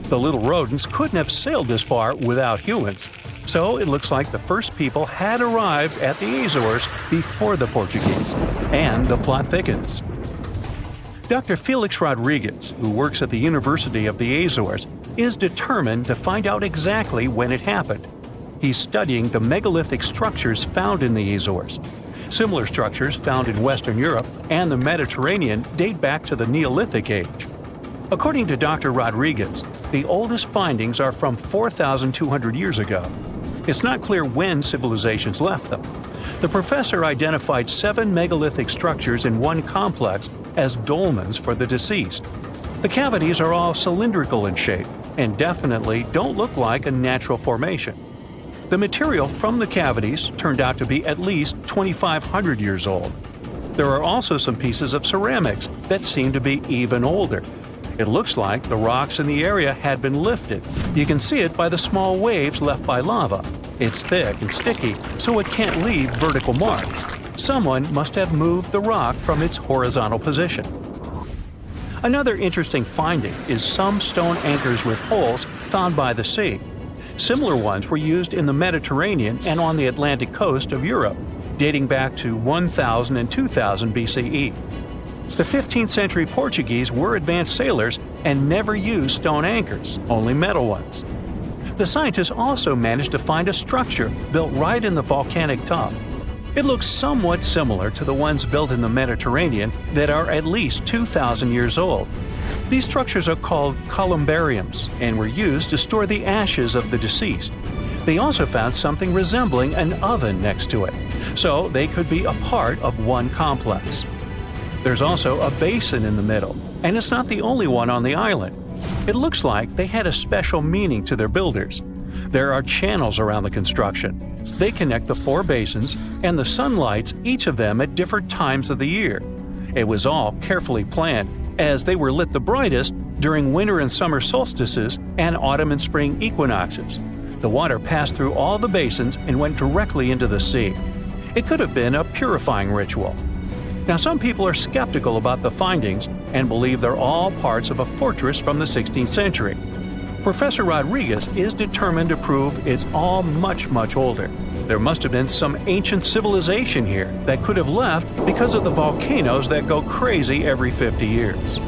The little rodents couldn't have sailed this far without humans, so it looks like the first people had arrived at the Azores before the Portuguese, and the plot thickens. Dr. Felix Rodriguez, who works at the University of the Azores, is determined to find out exactly when it happened. He's studying the megalithic structures found in the Azores. Similar structures found in Western Europe and the Mediterranean date back to the Neolithic age. According to Dr. Rodriguez, the oldest findings are from 4,200 years ago. It's not clear when civilizations left them. The professor identified 7 megalithic structures in one complex as dolmens for the deceased. The cavities are all cylindrical in shape and definitely don't look like a natural formation. The material from the cavities turned out to be at least 2,500 years old. There are also some pieces of ceramics that seem to be even older. It looks like the rocks in the area had been lifted. You can see it by the small waves left by lava. It's thick and sticky, so it can't leave vertical marks. Someone must have moved the rock from its horizontal position. Another interesting finding is some stone anchors with holes found by the sea. Similar ones were used in the Mediterranean and on the Atlantic coast of Europe, dating back to 1000 and 2000 BCE. The 15th century Portuguese were advanced sailors and never used stone anchors, only metal ones. The scientists also managed to find a structure built right in the volcanic top. It looks somewhat similar to the ones built in the Mediterranean that are at least 2,000 years old. These structures are called columbariums and were used to store the ashes of the deceased. They also found something resembling an oven next to it, so they could be a part of one complex. There's also a basin in the middle, and it's not the only one on the island. It looks like they had a special meaning to their builders. There are channels around the construction. They connect the 4 basins, and the sun lights each of them at different times of the year. It was all carefully planned, as they were lit the brightest during winter and summer solstices and autumn and spring equinoxes. The water passed through all the basins and went directly into the sea. It could have been a purifying ritual. Now, some people are skeptical about the findings and believe they're all parts of a fortress from the 16th century. Professor Rodriguez is determined to prove it's all much, much older. There must have been some ancient civilization here that could have left because of the volcanoes that go crazy every 50 years.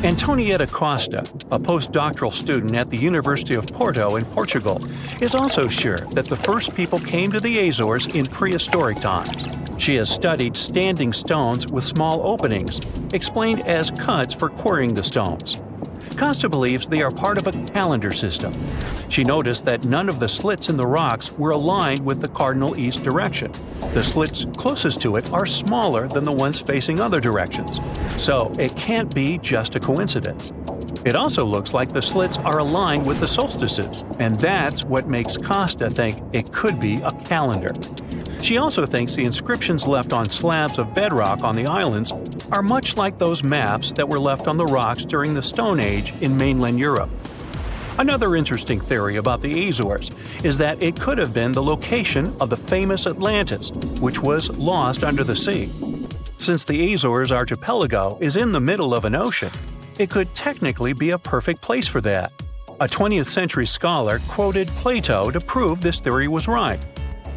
Antonieta Costa, a postdoctoral student at the University of Porto in Portugal, is also sure that the first people came to the Azores in prehistoric times. She has studied standing stones with small openings, explained as cuts for quarrying the stones. Costa believes they are part of a calendar system. She noticed that none of the slits in the rocks were aligned with the cardinal east direction. The slits closest to it are smaller than the ones facing other directions, so it can't be just a coincidence. It also looks like the slits are aligned with the solstices, and that's what makes Costa think it could be a calendar. She also thinks the inscriptions left on slabs of bedrock on the islands are much like those maps that were left on the rocks during the Stone Age in mainland Europe. Another interesting theory about the Azores is that it could have been the location of the famous Atlantis, which was lost under the sea. Since the Azores archipelago is in the middle of an ocean, it could technically be a perfect place for that. A 20th century scholar quoted Plato to prove this theory was right.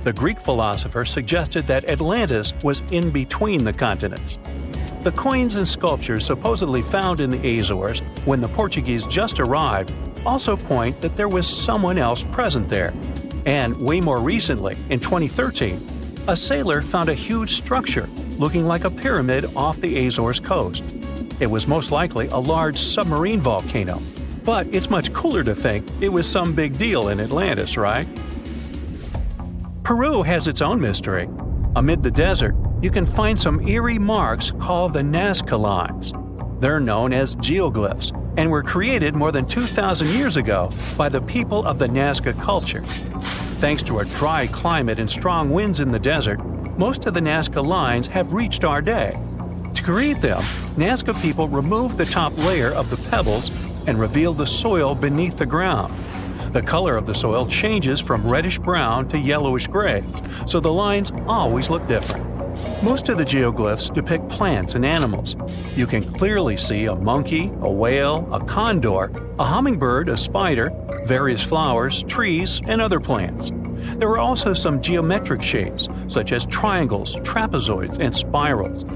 The Greek philosopher suggested that Atlantis was in between the continents. The coins and sculptures supposedly found in the Azores when the Portuguese just arrived also point that there was someone else present there. And way more recently, in 2013, a sailor found a huge structure looking like a pyramid off the Azores coast. It was most likely a large submarine volcano, but it's much cooler to think it was some big deal in Atlantis, right? Peru has its own mystery. Amid the desert, you can find some eerie marks called the Nazca lines. They're known as geoglyphs and were created more than 2,000 years ago by the people of the Nazca culture. Thanks to a dry climate and strong winds in the desert, most of the Nazca lines have reached our day. To create them, Nazca people removed the top layer of the pebbles and revealed the soil beneath the ground. The color of the soil changes from reddish-brown to yellowish-gray, so the lines always look different. Most of the geoglyphs depict plants and animals. You can clearly see a monkey, a whale, a condor, a hummingbird, a spider, various flowers, trees, and other plants. There are also some geometric shapes, such as triangles, trapezoids, and spirals.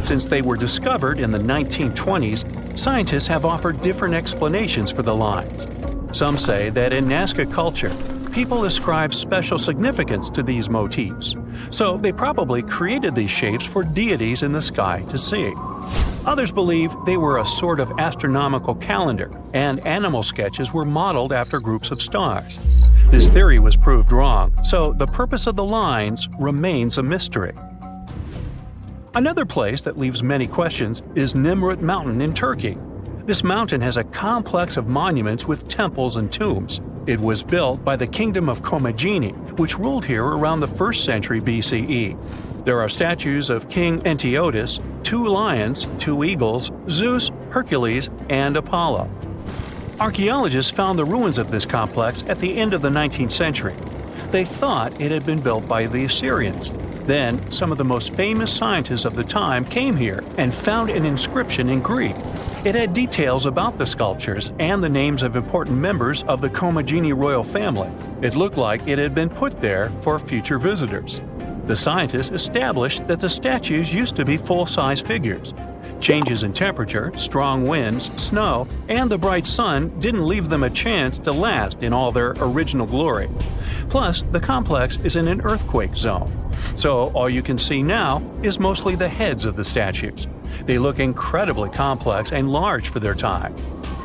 Since they were discovered in the 1920s, scientists have offered different explanations for the lines. Some say that in Nazca culture, people ascribe special significance to these motifs, so they probably created these shapes for deities in the sky to see. Others believe they were a sort of astronomical calendar, and animal sketches were modeled after groups of stars. This theory was proved wrong, so the purpose of the lines remains a mystery. Another place that leaves many questions is Nimrut Mountain in Turkey. This mountain has a complex of monuments with temples and tombs. It was built by the Kingdom of Commagene, which ruled here around the 1st century BCE. There are statues of King Antiochus, 2 lions, 2 eagles, Zeus, Hercules, and Apollo. Archaeologists found the ruins of this complex at the end of the 19th century. They thought it had been built by the Assyrians. Then, some of the most famous scientists of the time came here and found an inscription in Greek. It had details about the sculptures and the names of important members of the Commagene royal family. It looked like it had been put there for future visitors. The scientists established that the statues used to be full-size figures. Changes in temperature, strong winds, snow, and the bright sun didn't leave them a chance to last in all their original glory. Plus, the complex is in an earthquake zone, so all you can see now is mostly the heads of the statues. They look incredibly complex and large for their time.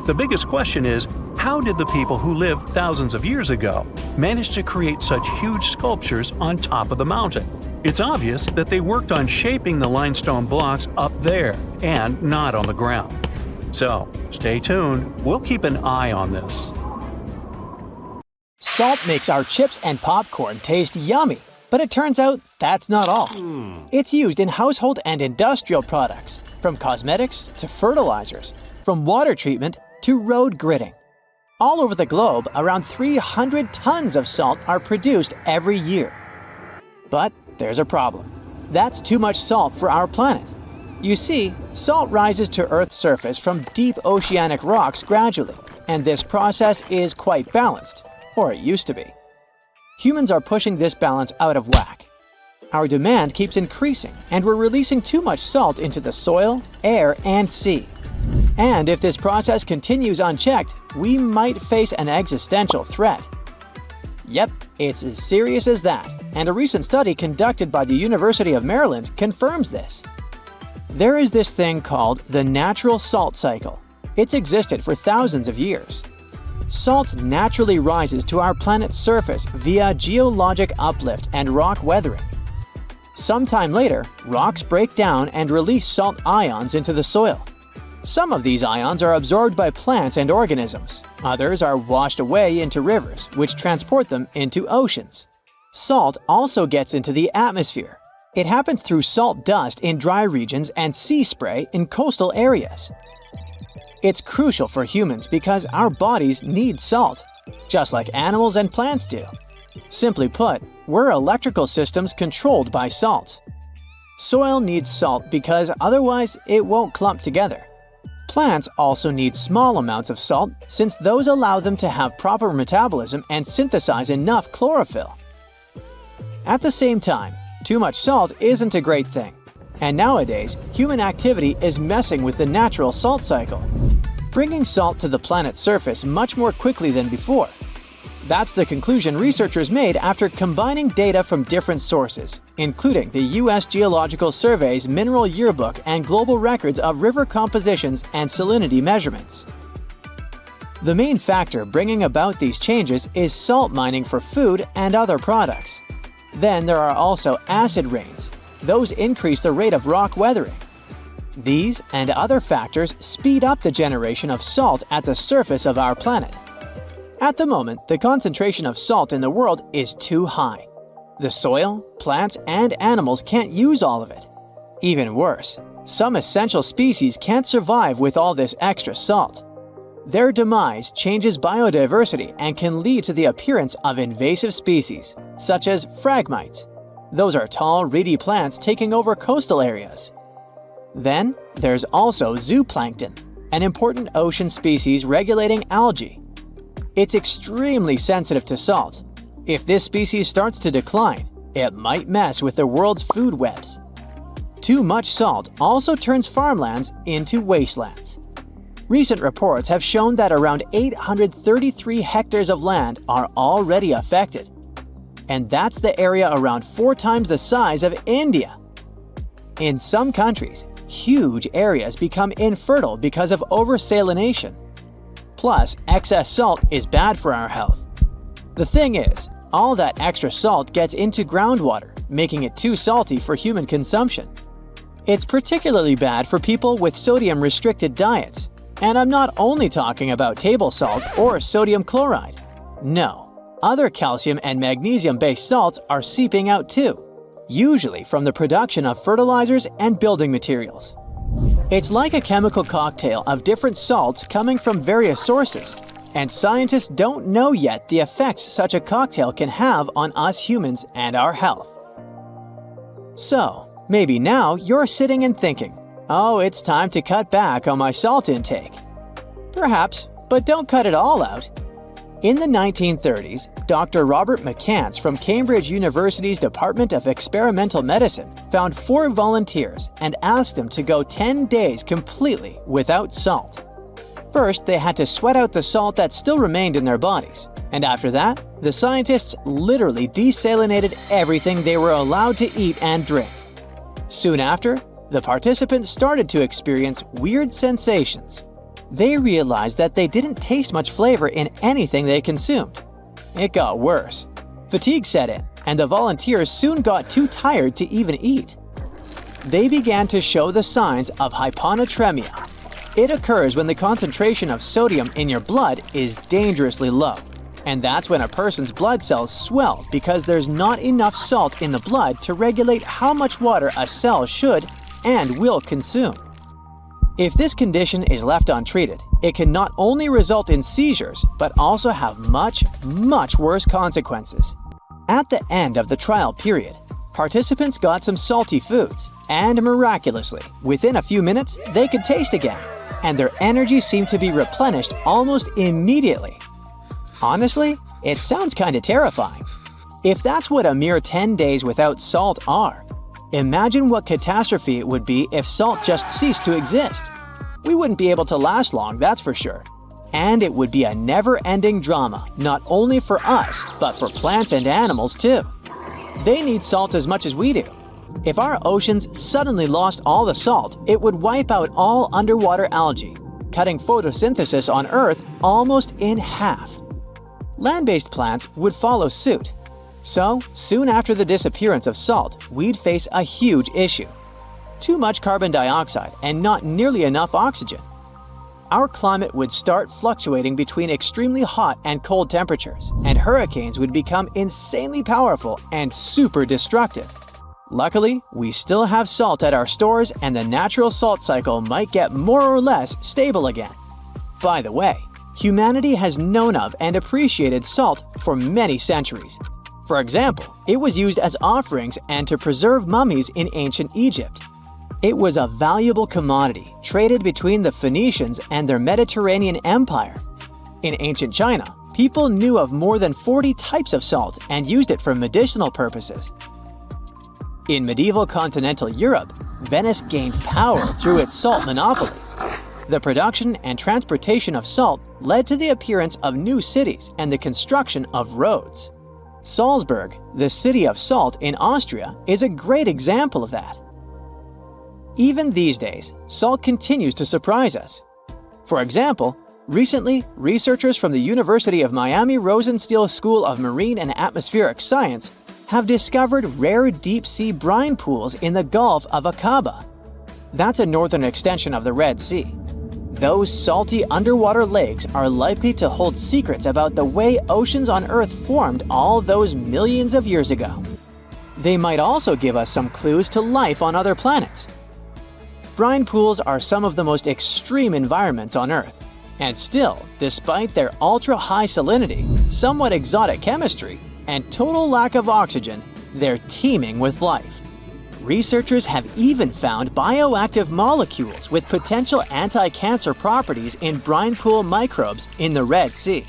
The biggest question is, how did the people who lived thousands of years ago manage to create such huge sculptures on top of the mountain? It's obvious that they worked on shaping the limestone blocks up there and not on the ground. So, stay tuned. We'll keep an eye on this. Salt makes our chips and popcorn taste yummy, but it turns out that's not all. It's used in household and industrial products, from cosmetics to fertilizers, from water treatment to road gridding. All over the globe, around 300 tons of salt are produced every year. But there's a problem. That's too much salt for our planet. You see, salt rises to Earth's surface from deep oceanic rocks gradually, and this process is quite balanced, or it used to be. humans are pushing this balance out of whack. Our demand keeps increasing, and we're releasing too much salt into the soil, air, and sea. And if this process continues unchecked, we might face an existential threat. Yep, it's as serious as that, and a recent study conducted by the University of Maryland confirms this. There is this thing called the natural salt cycle. It's existed for thousands of years. Salt naturally rises to our planet's surface via geologic uplift and rock weathering. Sometime later, rocks break down and release salt ions into the soil. Some of these ions are absorbed by plants and organisms. Others are washed away into rivers, which transport them into oceans. Salt also gets into the atmosphere. It happens through salt dust in dry regions and sea spray in coastal areas. It's crucial for humans because our bodies need salt, just like animals and plants do. Simply put, we're electrical systems controlled by salt. Soil needs salt because otherwise it won't clump together. Plants also need small amounts of salt since those allow them to have proper metabolism and synthesize enough chlorophyll. At the same time, too much salt isn't a great thing, and nowadays human activity is messing with the natural salt cycle, bringing salt to the planet's surface much more quickly than before. That's the conclusion researchers made after combining data from different sources, including the U.S. Geological Survey's Mineral Yearbook and global records of river compositions and salinity measurements. The main factor bringing about these changes is salt mining for food and other products. Then there are also acid rains. Those increase the rate of rock weathering. These and other factors speed up the generation of salt at the surface of our planet. At the moment, the concentration of salt in the world is too high. The soil, plants, and animals can't use all of it. Even worse, some essential species can't survive with all this extra salt. Their demise changes biodiversity and can lead to the appearance of invasive species, such as phragmites. Those are tall, reedy plants taking over coastal areas. Then, there's also zooplankton, an important ocean species regulating algae. It's extremely sensitive to salt. If this species starts to decline, it might mess with the world's food webs. Too much salt also turns farmlands into wastelands. Recent reports have shown that around 833 hectares of land are already affected. And that's the area around 4 times the size of India. In some countries, huge areas become infertile because of oversalination. Plus, excess salt is bad for our health. The thing is, all that extra salt gets into groundwater, making it too salty for human consumption. It's particularly bad for people with sodium-restricted diets. And I'm not only talking about table salt or sodium chloride. No, other calcium and magnesium-based salts are seeping out too, usually from the production of fertilizers and building materials. It's like a chemical cocktail of different salts coming from various sources, and scientists don't know yet the effects such a cocktail can have on us humans and our health. So, maybe now you're sitting and thinking, oh, it's time to cut back on my salt intake. Perhaps, but don't cut it all out. In the 1930s, Dr. Robert McCants from Cambridge University's Department of Experimental Medicine found 4 volunteers and asked them to go 10 days completely without salt. First, they had to sweat out the salt that still remained in their bodies, and after that, the scientists literally desalinated everything they were allowed to eat and drink. Soon after, the participants started to experience weird sensations. They realized that they didn't taste much flavor in anything they consumed. It got worse. Fatigue set in, and the volunteers soon got too tired to even eat. They began to show the signs of hyponatremia. It occurs when the concentration of sodium in your blood is dangerously low. And that's when a person's blood cells swell because there's not enough salt in the blood to regulate how much water a cell should and will consume. If this condition is left untreated, it can not only result in seizures, but also have much, much worse consequences. At the end of the trial period, participants got some salty foods, and miraculously, within a few minutes, they could taste again, and their energy seemed to be replenished almost immediately. Honestly, it sounds kinda terrifying. If that's what a mere 10 days without salt are, imagine what catastrophe it would be if salt just ceased to exist. We wouldn't be able to last long, that's for sure. And it would be a never-ending drama, not only for us, but for plants and animals too. They need salt as much as we do. If our oceans suddenly lost all the salt, it would wipe out all underwater algae, cutting photosynthesis on Earth almost in half. Land-based plants would follow suit. So, soon after the disappearance of salt, we'd face a huge issue. Too much carbon dioxide and not nearly enough oxygen. Our climate would start fluctuating between extremely hot and cold temperatures, and hurricanes would become insanely powerful and super destructive. Luckily, we still have salt at our stores, and the natural salt cycle might get more or less stable again. By the way, humanity has known of and appreciated salt for many centuries. For example, it was used as offerings and to preserve mummies in ancient Egypt. It was a valuable commodity traded between the Phoenicians and their Mediterranean empire. In ancient China, people knew of more than 40 types of salt and used it for medicinal purposes. In medieval continental Europe, Venice gained power through its salt monopoly. The production and transportation of salt led to the appearance of new cities and the construction of roads. Salzburg, the city of salt in Austria, is a great example of that. Even these days, salt continues to surprise us. For example, recently, researchers from the University of Miami Rosenstiel School of Marine and Atmospheric Science have discovered rare deep-sea brine pools in the Gulf of Aqaba. That's a northern extension of the Red Sea. Those salty underwater lakes are likely to hold secrets about the way oceans on Earth formed all those millions of years ago. They might also give us some clues to life on other planets. Brine pools are some of the most extreme environments on Earth, and still, despite their ultra-high salinity, somewhat exotic chemistry, and total lack of oxygen, they're teeming with life. Researchers have even found bioactive molecules with potential anti-cancer properties in brine pool microbes in the Red Sea.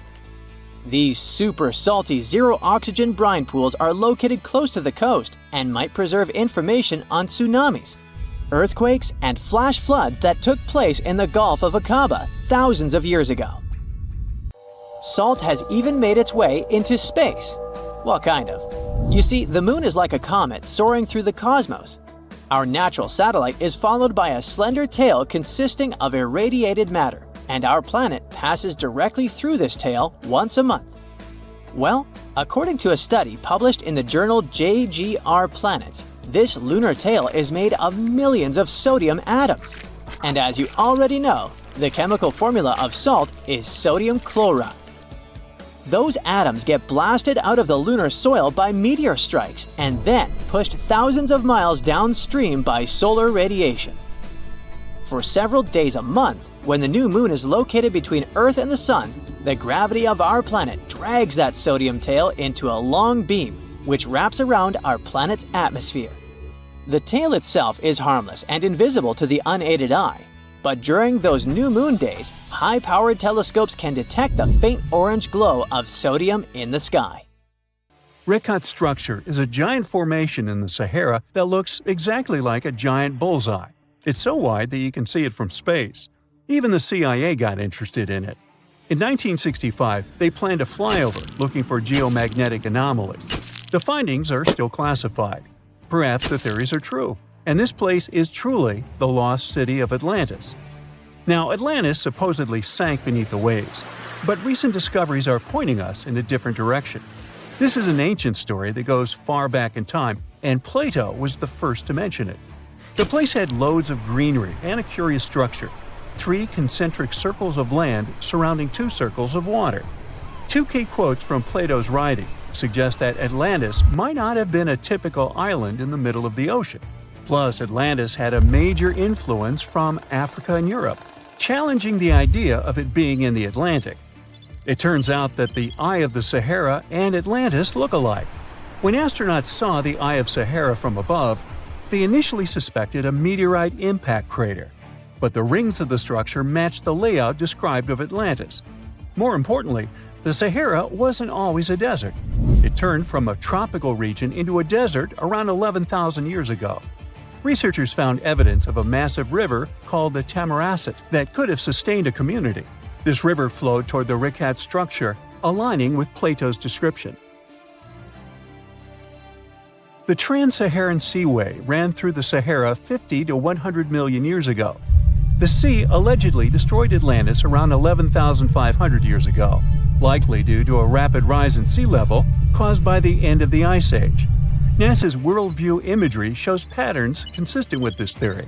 These super salty zero-oxygen brine pools are located close to the coast and might preserve information on tsunamis, earthquakes, and flash floods that took place in the Gulf of Aqaba thousands of years ago. Salt has even made its way into space. Well, kind of. You see, the moon is like a comet soaring through the cosmos. Our natural satellite is followed by a slender tail consisting of irradiated matter, and our planet passes directly through this tail once a month. Well, according to a study published in the journal JGR Planets, this lunar tail is made of millions of sodium atoms. And as you already know, the chemical formula of salt is sodium chloride. Those atoms get blasted out of the lunar soil by meteor strikes and then pushed thousands of miles downstream by solar radiation. For several days a month, when the new moon is located between Earth and the Sun, the gravity of our planet drags that sodium tail into a long beam, which wraps around our planet's atmosphere. The tail itself is harmless and invisible to the unaided eye, but during those new moon days, high-powered telescopes can detect the faint orange glow of sodium in the sky. Rekhat structure is a giant formation in the Sahara that looks exactly like a giant bullseye. It's so wide that you can see it from space. Even the CIA got interested in it. In 1965, they planned a flyover looking for geomagnetic anomalies. The findings are still classified. Perhaps the theories are true, and this place is truly the lost city of Atlantis. Now, Atlantis supposedly sank beneath the waves, but recent discoveries are pointing us in a different direction. This is an ancient story that goes far back in time, and Plato was the first to mention it. The place had loads of greenery and a curious structure: 3 concentric circles of land surrounding 2 circles of water. 2 key quotes from Plato's writing suggest that Atlantis might not have been a typical island in the middle of the ocean. Plus, Atlantis had a major influence from Africa and Europe, challenging the idea of it being in the Atlantic. It turns out that the Eye of the Sahara and Atlantis look alike. When astronauts saw the Eye of Sahara from above, they initially suspected a meteorite impact crater, but the rings of the structure matched the layout described of Atlantis. More importantly, the Sahara wasn't always a desert. It it turned from a tropical region into a desert around 11,000 years ago. Researchers found evidence of a massive river called the Tamaracet that could have sustained a community. This river flowed toward the Rikat structure, aligning with Plato's description. The Trans-Saharan Seaway ran through the Sahara 50 to 100 million years ago. The sea allegedly destroyed Atlantis around 11,500 years ago, likely due to a rapid rise in sea level caused by the end of the Ice Age. NASA's worldview imagery shows patterns consistent with this theory.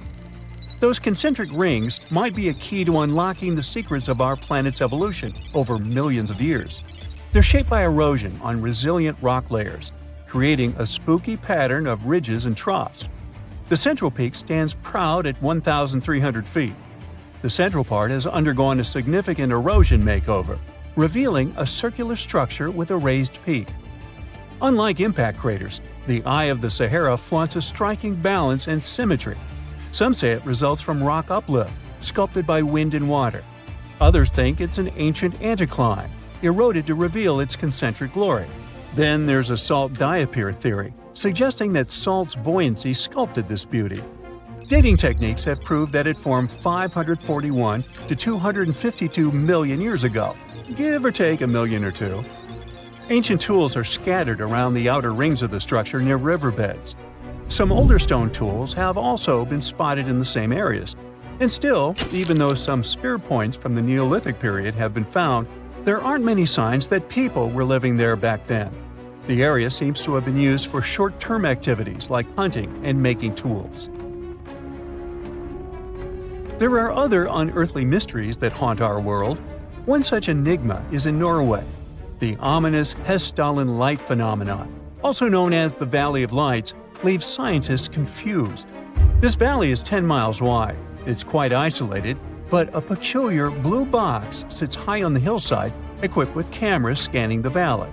Those concentric rings might be a key to unlocking the secrets of our planet's evolution over millions of years. They're shaped by erosion on resilient rock layers, creating a spooky pattern of ridges and troughs. The central peak stands proud at 1,300 feet. The central part has undergone a significant erosion makeover, revealing a circular structure with a raised peak. Unlike impact craters, the Eye of the Sahara flaunts a striking balance and symmetry. Some say it results from rock uplift, sculpted by wind and water. Others think it's an ancient anticline, eroded to reveal its concentric glory. Then there's a salt diapir theory, suggesting that salt's buoyancy sculpted this beauty. Dating techniques have proved that it formed 541 to 252 million years ago, give or take a million or two. Ancient tools are scattered around the outer rings of the structure near riverbeds. Some older stone tools have also been spotted in the same areas. And still, even though some spear points from the Neolithic period have been found, there aren't many signs that people were living there back then. The area seems to have been used for short-term activities like hunting and making tools. There are other unearthly mysteries that haunt our world. One such enigma is in Norway. The ominous Hessdalen light phenomenon, also known as the Valley of Lights, leaves scientists confused. This valley is 10 miles wide. It's quite isolated, but a peculiar blue box sits high on the hillside, equipped with cameras scanning the valley.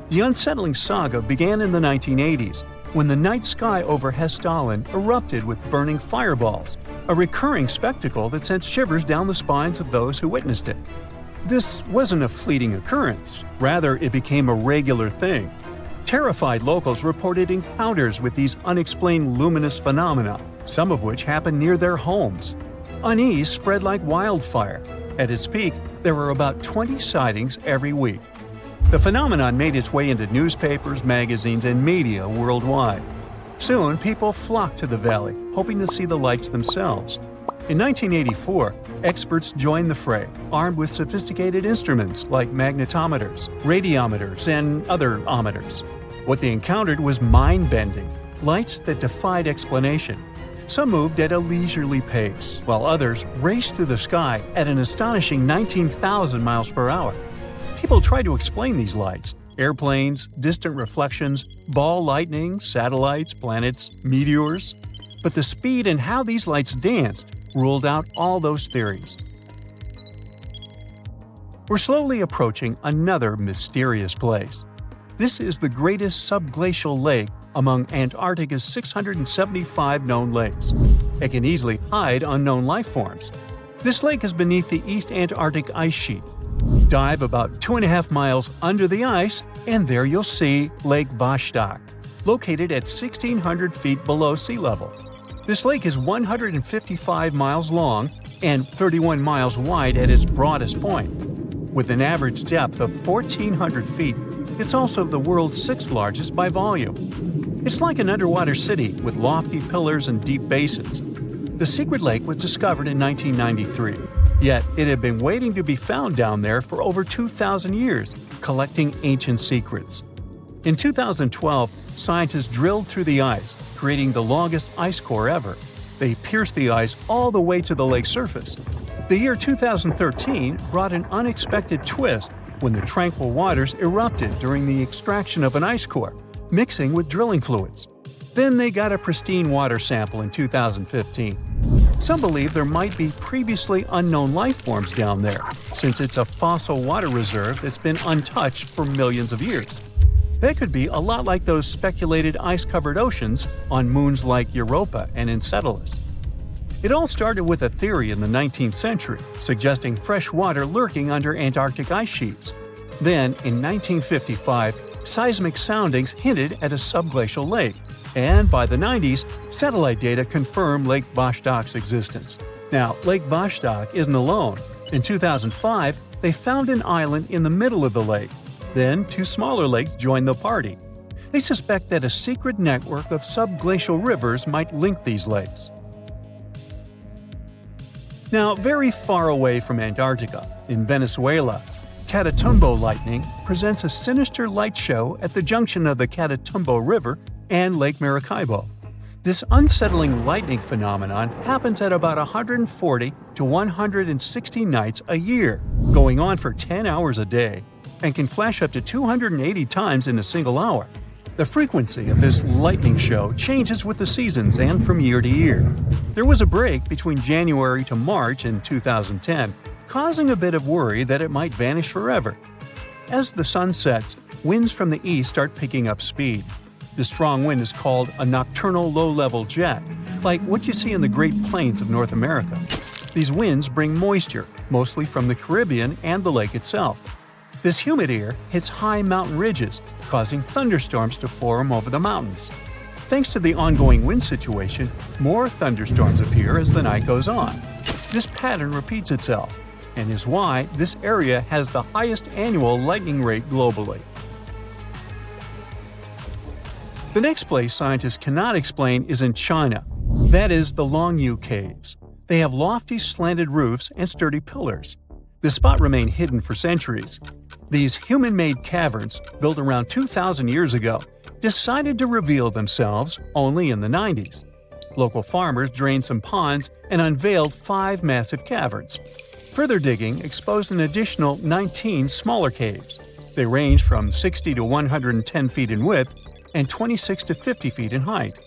The unsettling saga began in the 1980s, when the night sky over Hessdalen erupted with burning fireballs, a recurring spectacle that sent shivers down the spines of those who witnessed it. This wasn't a fleeting occurrence, rather it became a regular thing. Terrified locals reported encounters with these unexplained luminous phenomena, some of which happened near their homes. Unease spread like wildfire. At its peak, there were about 20 sightings every week. The phenomenon made its way into newspapers, magazines, and media worldwide. Soon, people flocked to the valley, hoping to see the lights themselves. In 1984, experts joined the fray, armed with sophisticated instruments like magnetometers, radiometers, and other ometers. What they encountered was mind-bending, lights that defied explanation. Some moved at a leisurely pace, while others raced through the sky at an astonishing 19,000 miles per hour. People tried to explain these lights: airplanes, distant reflections, ball lightning, satellites, planets, meteors. But the speed and how these lights danced ruled out all those theories. We're slowly approaching another mysterious place. This is the greatest subglacial lake among Antarctica's 675 known lakes. It can easily hide unknown life forms. This lake is beneath the East Antarctic ice sheet. Dive about 2.5 miles under the ice, and there you'll see Lake Vostok, located at 1,600 feet below sea level. This lake is 155 miles long and 31 miles wide at its broadest point. With an average depth of 1,400 feet, it's also the world's sixth largest by volume. It's like an underwater city with lofty pillars and deep basins. The secret lake was discovered in 1993, yet it had been waiting to be found down there for over 2,000 years, collecting ancient secrets. In 2012, scientists drilled through the ice, creating the longest ice core ever. They pierced the ice all the way to the lake's surface. The year 2013 brought an unexpected twist when the tranquil waters erupted during the extraction of an ice core, mixing with drilling fluids. Then they got a pristine water sample in 2015. Some believe there might be previously unknown life forms down there, since it's a fossil water reserve that's been untouched for millions of years. They could be a lot like those speculated ice-covered oceans on moons like Europa and Enceladus. It all started with a theory in the 19th century, suggesting fresh water lurking under Antarctic ice sheets. Then, in 1955, seismic soundings hinted at a subglacial lake, and by the 90s, satellite data confirmed Lake Vostok's existence. Now, Lake Vostok isn't alone. In 2005, they found an island in the middle of the lake. Then, 2 smaller lakes joined the party. They suspect that a secret network of subglacial rivers might link these lakes. Now, very far away from Antarctica, in Venezuela, Catatumbo lightning presents a sinister light show at the junction of the Catatumbo River and Lake Maracaibo. This unsettling lightning phenomenon happens at about 140 to 160 nights a year, going on for 10 hours a day, and can flash up to 280 times in a single hour. The frequency of this lightning show changes with the seasons and from year to year. There was a break between January to March in 2010, causing a bit of worry that it might vanish forever. As the sun sets, winds from the east start picking up speed. This strong wind is called a nocturnal low-level jet, like what you see in the Great Plains of North America. These winds bring moisture, mostly from the Caribbean and the lake itself. This humid air hits high mountain ridges, causing thunderstorms to form over the mountains. Thanks to the ongoing wind situation, more thunderstorms appear as the night goes on. This pattern repeats itself, and is why this area has the highest annual lightning rate globally. The next place scientists cannot explain is in China. That is the Longyu Caves. They have lofty slanted roofs and sturdy pillars. The spot remained hidden for centuries. These human-made caverns, built around 2,000 years ago, decided to reveal themselves only in the 90s. Local farmers drained some ponds and unveiled 5 massive caverns. Further digging exposed an additional 19 smaller caves. They range from 60 to 110 feet in width and 26 to 50 feet in height.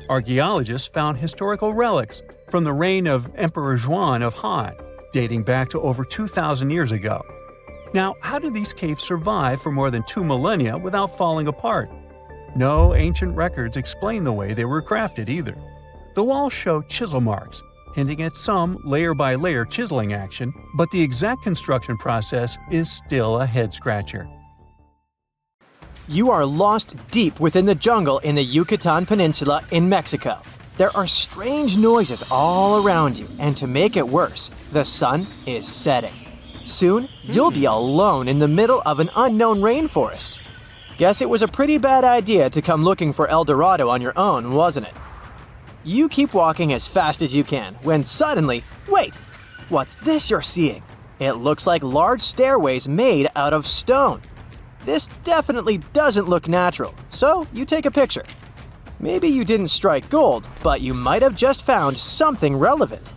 Archaeologists found historical relics from the reign of Emperor Zhuan of Han, dating back to over 2,000 years ago. Now, how did these caves survive for more than 2 millennia without falling apart? No ancient records explain the way they were crafted either. The walls show chisel marks, hinting at some layer-by-layer chiseling action, but the exact construction process is still a head-scratcher. You are lost deep within the jungle in the Yucatan Peninsula in Mexico. There are strange noises all around you, and to make it worse, the sun is setting. Soon, you'll be alone in the middle of an unknown rainforest. Guess it was a pretty bad idea to come looking for El Dorado on your own, wasn't it? You keep walking as fast as you can, when suddenly, wait! What's this you're seeing? It looks like large stairways made out of stone. This definitely doesn't look natural, so you take a picture. Maybe you didn't strike gold, but you might have just found something relevant.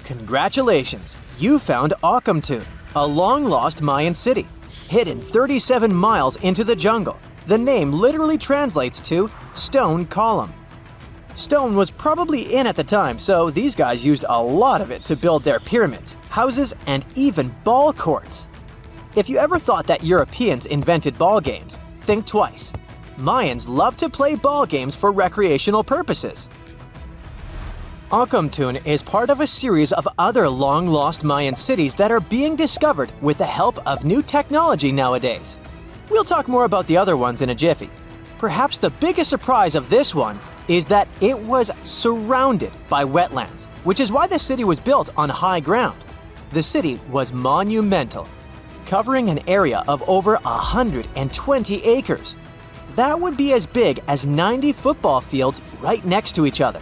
Congratulations! You found Akamtun, a long-lost Mayan city, hidden 37 miles into the jungle. The name literally translates to stone column. Stone was probably in at the time, so these guys used a lot of it to build their pyramids, houses, and even ball courts. If you ever thought that Europeans invented ball games, think twice. Mayans loved to play ball games for recreational purposes. Akamtun is part of a series of other long-lost Mayan cities that are being discovered with the help of new technology nowadays. We'll talk more about the other ones in a jiffy. Perhaps the biggest surprise of this one is that it was surrounded by wetlands, which is why the city was built on high ground. The city was monumental, covering an area of over 120 acres. That would be as big as 90 football fields right next to each other.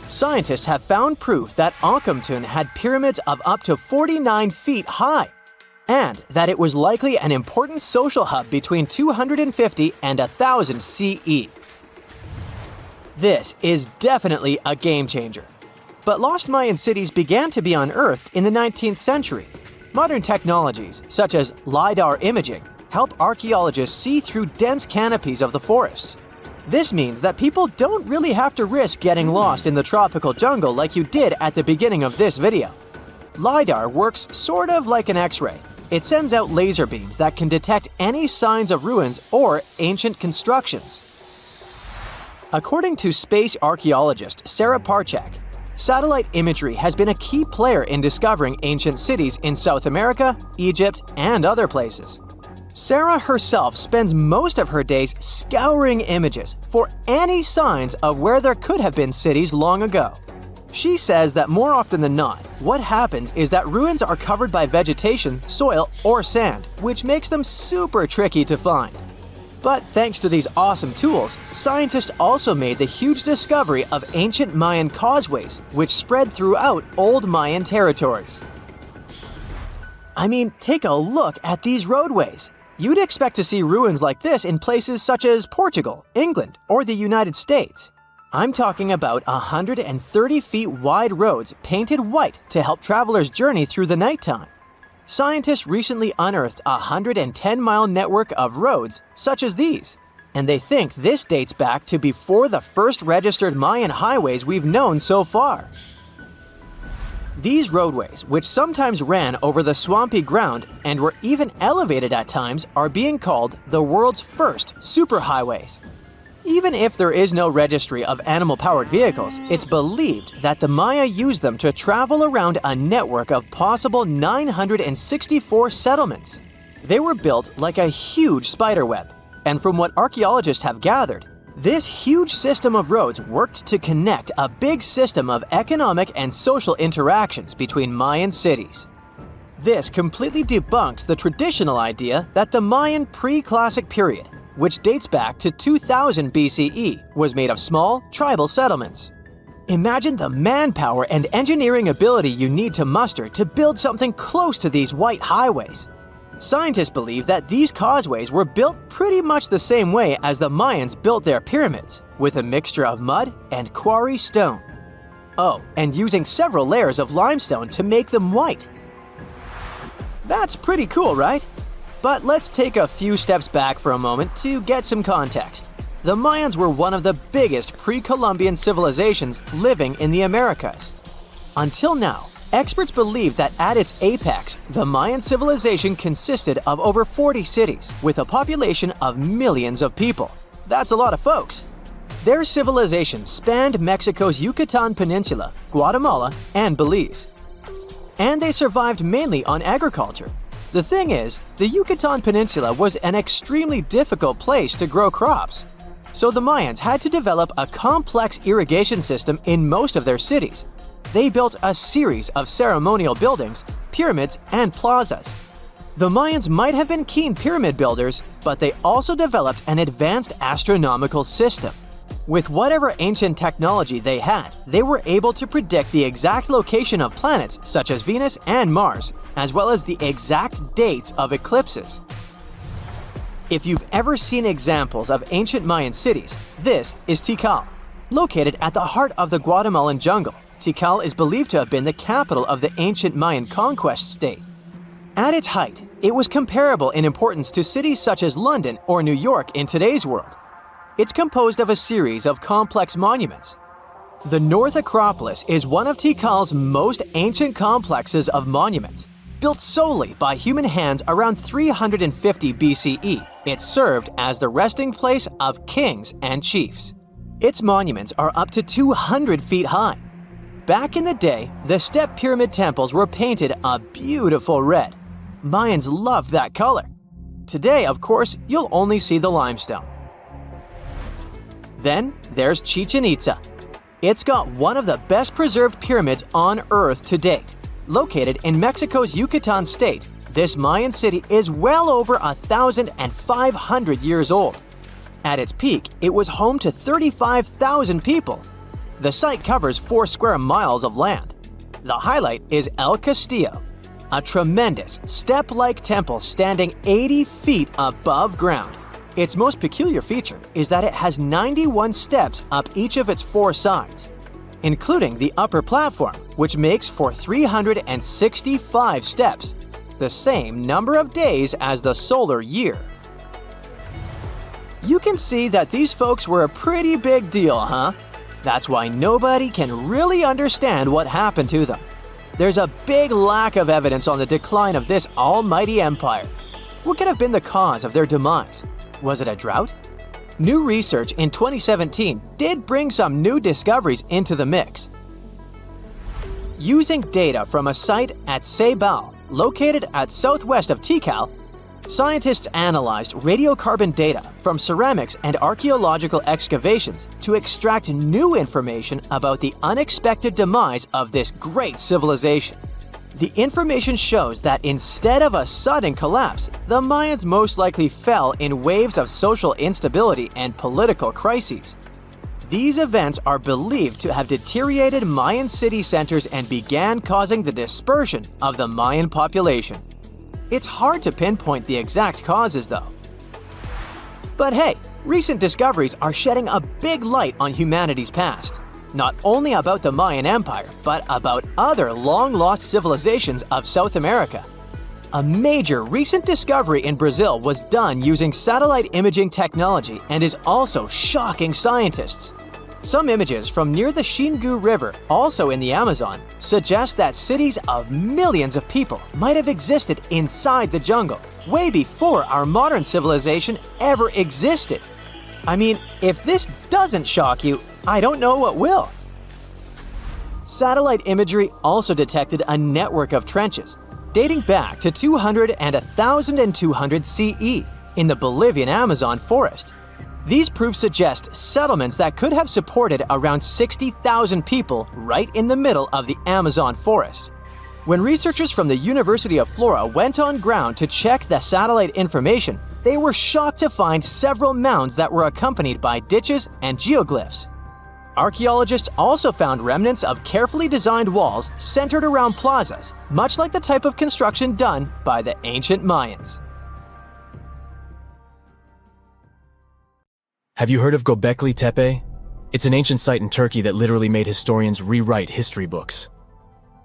Scientists have found proof that Akamtun had pyramids of up to 49 feet high, and that it was likely an important social hub between 250 and 1000 CE. This is definitely a game changer. But lost Mayan cities began to be unearthed in the 19th century. Modern technologies, such as LiDAR imaging, help archaeologists see through dense canopies of the forests. This means that people don't really have to risk getting lost in the tropical jungle like you did at the beginning of this video. LiDAR works sort of like an X-ray. It sends out laser beams that can detect any signs of ruins or ancient constructions. According to space archaeologist Sarah Parchak, satellite imagery has been a key player in discovering ancient cities in South America, Egypt, and other places. Sarah herself spends most of her days scouring images for any signs of where there could have been cities long ago. She says that more often than not, what happens is that ruins are covered by vegetation, soil, or sand, which makes them super tricky to find. But thanks to these awesome tools, scientists also made the huge discovery of ancient Mayan causeways, which spread throughout old Mayan territories. I mean, take a look at these roadways. You'd expect to see ruins like this in places such as Portugal, England, or the United States. I'm talking about 130 feet wide roads painted white to help travelers journey through the nighttime. Scientists recently unearthed a 110-mile network of roads such as these, and they think this dates back to before the first registered Mayan highways we've known so far. These roadways, which sometimes ran over the swampy ground and were even elevated at times, are being called the world's first superhighways. Even if there is no registry of animal-powered vehicles, it's believed that the Maya used them to travel around a network of possible 964 settlements. They were built like a huge spiderweb, and from what archaeologists have gathered, this huge system of roads worked to connect a big system of economic and social interactions between Mayan cities. This completely debunks the traditional idea that the Mayan pre-classic period, which dates back to 2000 BCE, was made of small, tribal settlements. Imagine the manpower and engineering ability you need to muster to build something close to these white highways. Scientists believe that these causeways were built pretty much the same way as the Mayans built their pyramids, with a mixture of mud and quarry stone. Oh, and using several layers of limestone to make them white. That's pretty cool, right? But let's take a few steps back for a moment to get some context. The Mayans were one of the biggest pre-Columbian civilizations living in the Americas. Until now, experts believe that at its apex, the Mayan civilization consisted of over 40 cities with a population of millions of people. That's a lot of folks. Their civilization spanned Mexico's Yucatan Peninsula, Guatemala, and Belize. And they survived mainly on agriculture. The thing is, the Yucatan Peninsula was an extremely difficult place to grow crops. So the Mayans had to develop a complex irrigation system in most of their cities. They built a series of ceremonial buildings, pyramids, and plazas. The Mayans might have been keen pyramid builders, but they also developed an advanced astronomical system. With whatever ancient technology they had, they were able to predict the exact location of planets such as Venus and Mars, as well as the exact dates of eclipses. If you've ever seen examples of ancient Mayan cities, this is Tikal. Located at the heart of the Guatemalan jungle, Tikal is believed to have been the capital of the ancient Mayan conquest state. At its height, it was comparable in importance to cities such as London or New York in today's world. It's composed of a series of complex monuments. The North Acropolis is one of Tikal's most ancient complexes of monuments. Built solely by human hands around 350 BCE, it served as the resting place of kings and chiefs. Its monuments are up to 200 feet high. Back in the day, the step pyramid temples were painted a beautiful red. Mayans loved that color. Today, of course, you'll only see the limestone. Then there's Chichen Itza. It's got one of the best preserved pyramids on Earth to date. Located in Mexico's Yucatan state, this Mayan city is well over 1,500 years old. At its peak, it was home to 35,000 people. The site covers 4 square miles of land. The highlight is El Castillo, a tremendous step-like temple standing 80 feet above ground. Its most peculiar feature is that it has 91 steps up each of its 4 sides, including the upper platform, which makes for 365 steps, the same number of days as the solar year. You can see that these folks were a pretty big deal, huh? That's why nobody can really understand what happened to them. There's a big lack of evidence on the decline of this almighty empire. What could have been the cause of their demise? Was it a drought? New research in 2017 did bring some new discoveries into the mix. Using data from a site at Ceibal, located at southwest of Tikal, Scientists analyzed radiocarbon data from ceramics and archaeological excavations to extract new information about the unexpected demise of this great civilization. The information shows that instead of a sudden collapse, the Mayans most likely fell in waves of social instability and political crises. These events are believed to have deteriorated Mayan city centers and began causing the dispersion of the Mayan population. It's hard to pinpoint the exact causes, though. But hey, recent discoveries are shedding a big light on humanity's past. Not only about the Mayan Empire, but about other long-lost civilizations of South America. A major recent discovery in Brazil was done using satellite imaging technology and is also shocking scientists. Some images from near the Xingu River, also in the Amazon, suggest that cities of millions of people might have existed inside the jungle, way before our modern civilization ever existed. I mean, if this doesn't shock you, I don't know what will. Satellite imagery also detected a network of trenches dating back to 200 and 1200 CE in the Bolivian Amazon forest. These proofs suggest settlements that could have supported around 60,000 people right in the middle of the Amazon forest. When researchers from the University of Florida went on ground to check the satellite information, they were shocked to find several mounds that were accompanied by ditches and geoglyphs. Archaeologists also found remnants of carefully designed walls centered around plazas, much like the type of construction done by the ancient Mayans. Have you heard of Göbekli Tepe? It's an ancient site in Turkey that literally made historians rewrite history books.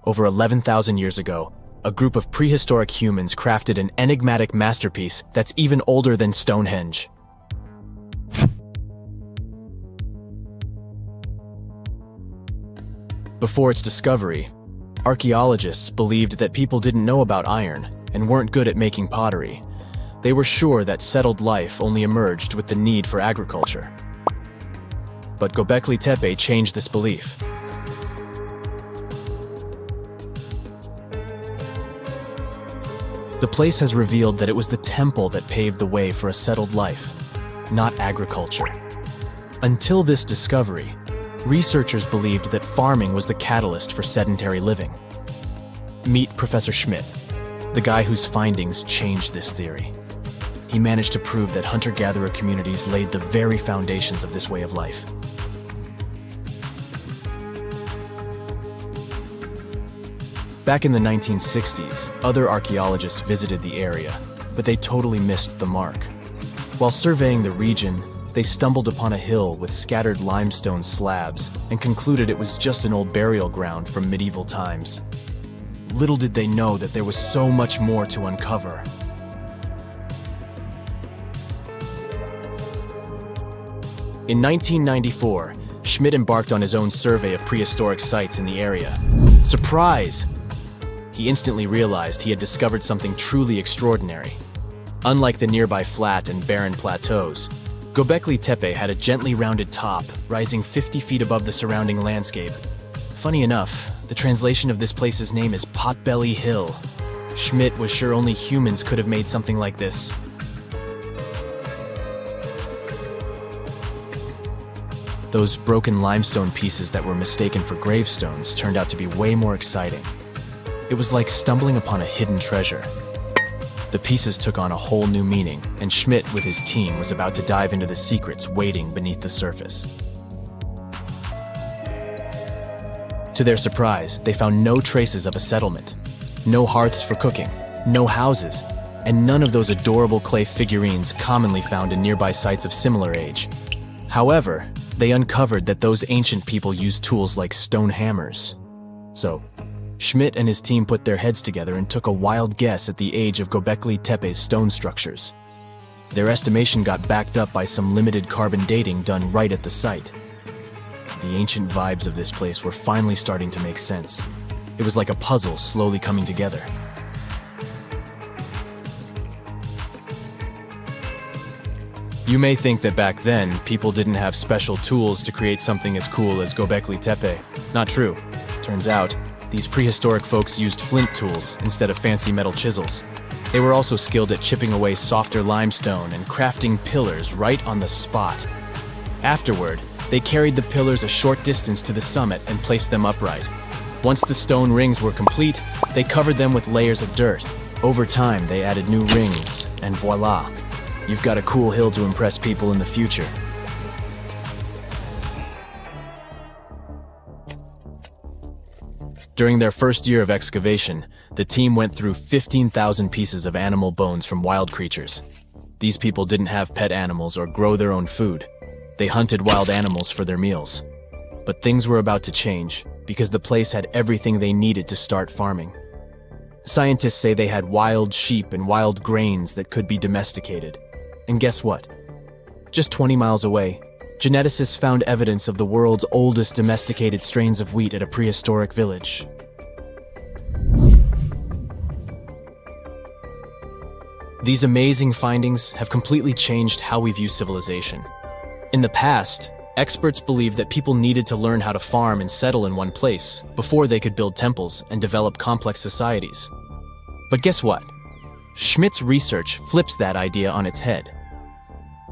Over 11,000 years ago, a group of prehistoric humans crafted an enigmatic masterpiece that's even older than Stonehenge. Before its discovery, archaeologists believed that people didn't know about iron and weren't good at making pottery. They were sure that settled life only emerged with the need for agriculture. But Göbekli Tepe changed this belief. The place has revealed that it was the temple that paved the way for a settled life, not agriculture. Until this discovery, researchers believed that farming was the catalyst for sedentary living. Meet Professor Schmidt, the guy whose findings changed this theory. He managed to prove that hunter-gatherer communities laid the very foundations of this way of life. Back in the 1960s, other archaeologists visited the area, but they totally missed the mark. While surveying the region, they stumbled upon a hill with scattered limestone slabs and concluded it was just an old burial ground from medieval times. Little did they know that there was so much more to uncover. In 1994, Schmidt embarked on his own survey of prehistoric sites in the area. Surprise! He instantly realized he had discovered something truly extraordinary. Unlike the nearby flat and barren plateaus, Göbekli Tepe had a gently rounded top, rising 50 feet above the surrounding landscape. Funny enough, the translation of this place's name is Potbelly Hill. Schmidt was sure only humans could have made something like this. Those broken limestone pieces that were mistaken for gravestones turned out to be way more exciting. It was like stumbling upon a hidden treasure. The pieces took on a whole new meaning, and Schmidt with his team was about to dive into the secrets waiting beneath the surface. To their surprise, they found no traces of a settlement, no hearths for cooking, no houses, and none of those adorable clay figurines commonly found in nearby sites of similar age. However, they uncovered that those ancient people used tools like stone hammers. So, Schmidt and his team put their heads together and took a wild guess at the age of Göbekli Tepe's stone structures. Their estimation got backed up by some limited carbon dating done right at the site. The ancient vibes of this place were finally starting to make sense. It was like a puzzle slowly coming together. You may think that back then, people didn't have special tools to create something as cool as Göbekli Tepe. Not true. Turns out, these prehistoric folks used flint tools instead of fancy metal chisels. They were also skilled at chipping away softer limestone and crafting pillars right on the spot. Afterward, they carried the pillars a short distance to the summit and placed them upright. Once the stone rings were complete, they covered them with layers of dirt. Over time, they added new rings, and voila, you've got a cool hill to impress people in the future. During their first year of excavation, the team went through 15,000 pieces of animal bones from wild creatures. These people didn't have pet animals or grow their own food. They hunted wild animals for their meals. But things were about to change, because the place had everything they needed to start farming. Scientists say they had wild sheep and wild grains that could be domesticated. And guess what? Just 20 miles away, geneticists found evidence of the world's oldest domesticated strains of wheat at a prehistoric village. These amazing findings have completely changed how we view civilization. In the past, experts believed that people needed to learn how to farm and settle in one place before they could build temples and develop complex societies. But guess what? Schmidt's research flips that idea on its head.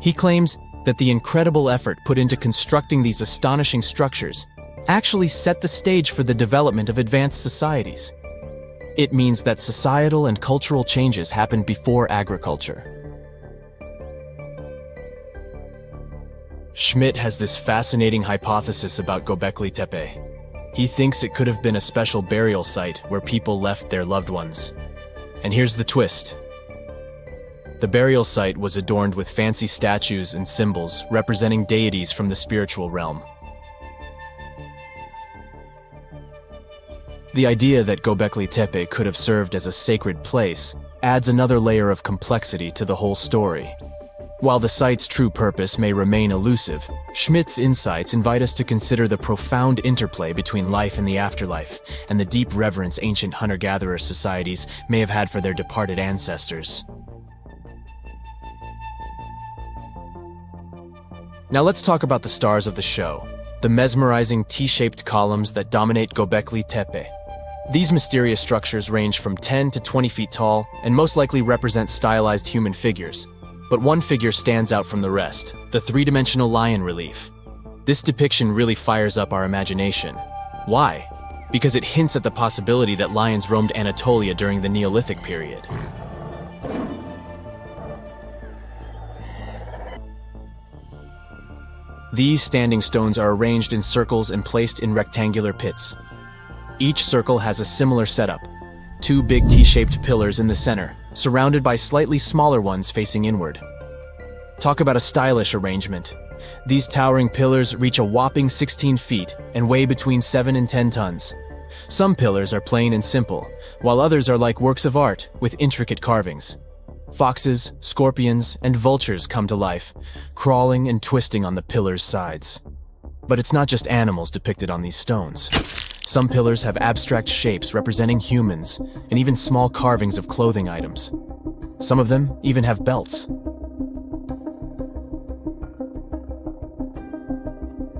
He claims that the incredible effort put into constructing these astonishing structures actually set the stage for the development of advanced societies. It means that societal and cultural changes happened before agriculture. Schmidt has this fascinating hypothesis about Göbekli Tepe. He thinks it could have been a special burial site where people left their loved ones. And here's the twist. The burial site was adorned with fancy statues and symbols representing deities from the spiritual realm. The idea that Göbekli Tepe could have served as a sacred place adds another layer of complexity to the whole story. While the site's true purpose may remain elusive, Schmidt's insights invite us to consider the profound interplay between life and the afterlife, and the deep reverence ancient hunter-gatherer societies may have had for their departed ancestors. Now let's talk about the stars of the show, the mesmerizing T-shaped columns that dominate Göbekli Tepe. These mysterious structures range from 10 to 20 feet tall and most likely represent stylized human figures. But one figure stands out from the rest, the three-dimensional lion relief. This depiction really fires up our imagination. Why? Because it hints at the possibility that lions roamed Anatolia during the Neolithic period. These standing stones are arranged in circles and placed in rectangular pits. Each circle has a similar setup. Two big T-shaped pillars in the center, surrounded by slightly smaller ones facing inward. Talk about a stylish arrangement. These towering pillars reach a whopping 16 feet and weigh between 7 and 10 tons. Some pillars are plain and simple, while others are like works of art with intricate carvings. Foxes, scorpions, and vultures come to life, crawling and twisting on the pillars' sides. But it's not just animals depicted on these stones. Some pillars have abstract shapes representing humans, and even small carvings of clothing items. Some of them even have belts.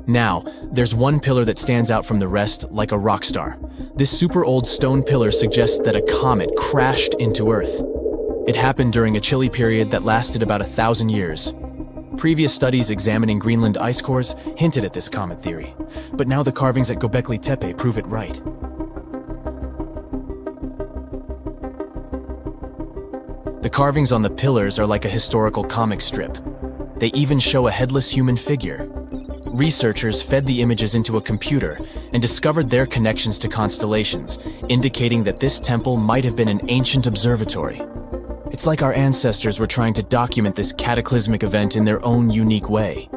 Now, there's one pillar that stands out from the rest like a rock star. This super old stone pillar suggests that a comet crashed into Earth. It happened during a chilly period that lasted about 1,000 years. Previous studies examining Greenland ice cores hinted at this comet theory, but now the carvings at Göbekli Tepe prove it right. The carvings on the pillars are like a historical comic strip. They even show a headless human figure. Researchers fed the images into a computer and discovered their connections to constellations, indicating that this temple might have been an ancient observatory. It's like our ancestors were trying to document this cataclysmic event in their own unique way.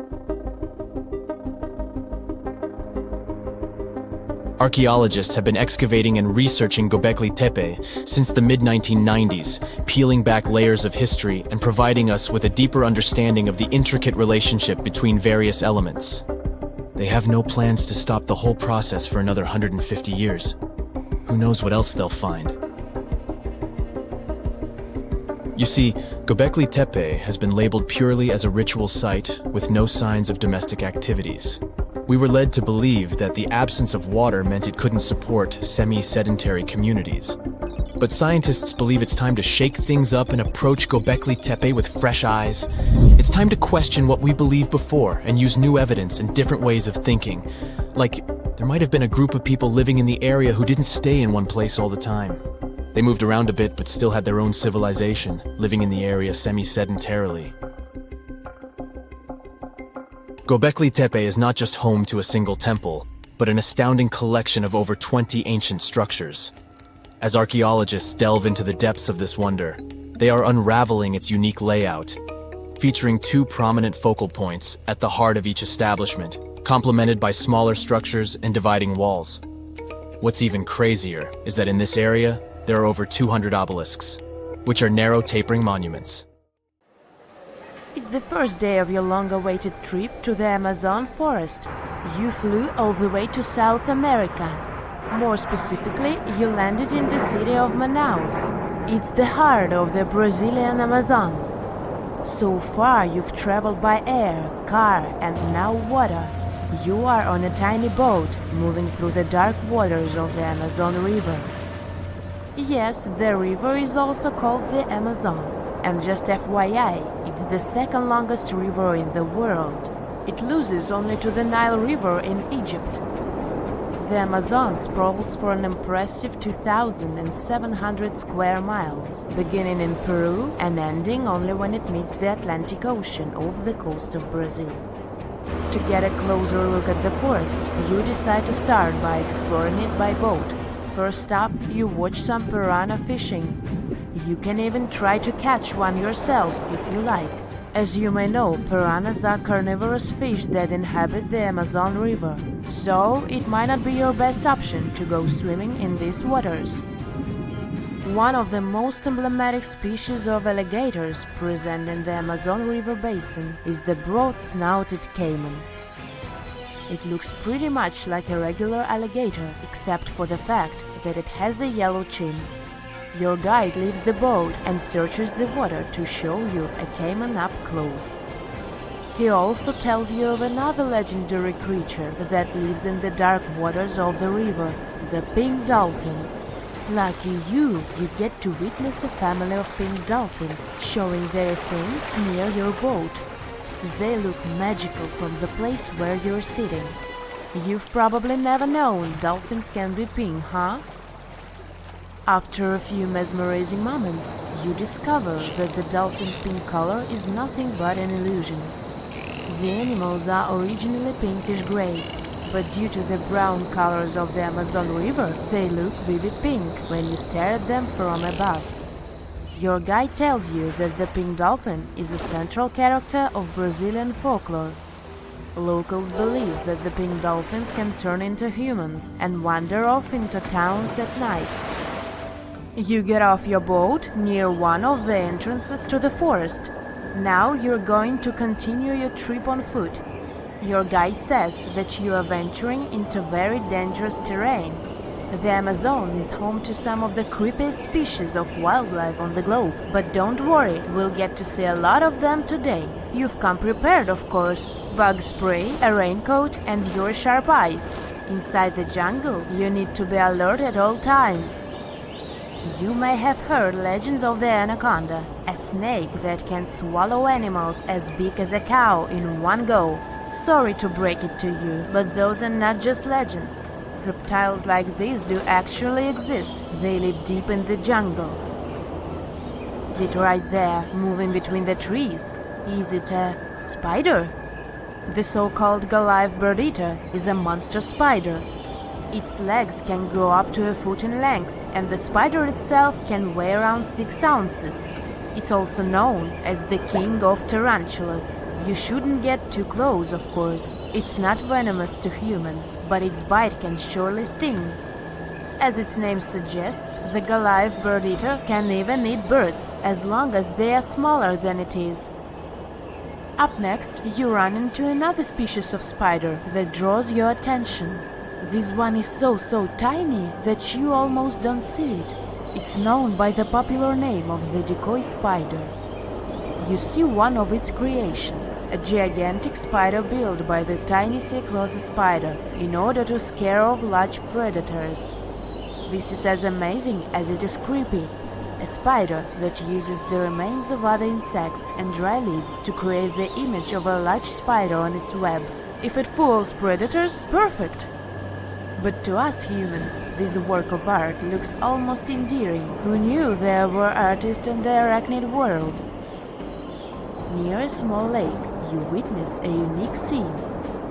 Archaeologists have been excavating and researching Göbekli Tepe since the mid-1990s, peeling back layers of history and providing us with a deeper understanding of the intricate relationship between various elements. They have no plans to stop the whole process for another 150 years. Who knows what else they'll find? You see, Göbekli Tepe has been labeled purely as a ritual site with no signs of domestic activities. We were led to believe that the absence of water meant it couldn't support semi-sedentary communities. But scientists believe it's time to shake things up and approach Göbekli Tepe with fresh eyes. It's time to question what we believed before and use new evidence and different ways of thinking. Like, there might have been a group of people living in the area who didn't stay in one place all the time. They moved around a bit but still had their own civilization, living in the area semi-sedentarily. Göbekli Tepe is not just home to a single temple, but an astounding collection of over 20 ancient structures. As archaeologists delve into the depths of this wonder, they are unraveling its unique layout, featuring two prominent focal points at the heart of each establishment, complemented by smaller structures and dividing walls. What's even crazier is that in this area, there are over 200 obelisks, which are narrow tapering monuments. It's the first day of your long-awaited trip to the Amazon forest. You flew all the way to South America. More specifically, you landed in the city of Manaus. It's the heart of the Brazilian Amazon. So far, you've traveled by air, car, and now water. You are on a tiny boat, moving through the dark waters of the Amazon River. Yes, the river is also called the Amazon. And just FYI, it's the second longest river in the world. It loses only to the Nile River in Egypt. The Amazon sprawls for an impressive 2,700 square miles, beginning in Peru and ending only when it meets the Atlantic Ocean off the coast of Brazil. To get a closer look at the forest, you decide to start by exploring it by boat. First up, you watch some piranha fishing. You can even try to catch one yourself if you like. As you may know, piranhas are carnivorous fish that inhabit the Amazon River, so it might not be your best option to go swimming in these waters. One of the most emblematic species of alligators present in the Amazon River basin is the broad-snouted caiman. It looks pretty much like a regular alligator, except for the fact that it has a yellow chin. Your guide leaves the boat and searches the water to show you a caiman up close. He also tells you of another legendary creature that lives in the dark waters of the river, the pink dolphin. Lucky you get to witness a family of pink dolphins showing their fins near your boat. They look magical from the place where you're sitting. You've probably never known dolphins can be pink, huh? After a few mesmerizing moments, you discover that the dolphin's pink color is nothing but an illusion. The animals are originally pinkish-gray, but due to the brown colors of the Amazon River, they look vivid pink when you stare at them from above. Your guide tells you that the pink dolphin is a central character of Brazilian folklore. Locals believe that the pink dolphins can turn into humans and wander off into towns at night. You get off your boat near one of the entrances to the forest. Now you're going to continue your trip on foot. Your guide says that you are venturing into very dangerous terrain. The Amazon is home to some of the creepiest species of wildlife on the globe. But don't worry, we'll get to see a lot of them today. You've come prepared, of course. Bug spray, a raincoat, and your sharp eyes. Inside the jungle, you need to be alert at all times. You may have heard legends of the anaconda, a snake that can swallow animals as big as a cow in one go. Sorry to break it to you, but those are not just legends. Reptiles like these do actually exist. They live deep in the jungle. It right there, moving between the trees. Is it a spider? The so-called Goliath bird-eater is a monster spider. Its legs can grow up to a foot in length, and the spider itself can weigh around 6 ounces. It's also known as the king of tarantulas. You shouldn't get too close, of course. It's not venomous to humans, but its bite can surely sting. As its name suggests, the Goliath bird-eater can even eat birds, as long as they are smaller than it is. Up next, you run into another species of spider that draws your attention. This one is so tiny that you almost don't see it. It's known by the popular name of the decoy spider. You see one of its creations, a gigantic spider built by the tiny Cyclosa spider in order to scare off large predators. This is as amazing as it is creepy. A spider that uses the remains of other insects and dry leaves to create the image of a large spider on its web. If it fools predators, perfect! But to us humans, this work of art looks almost endearing. Who knew there were artists in the arachnid world? Near a small lake, you witness a unique scene.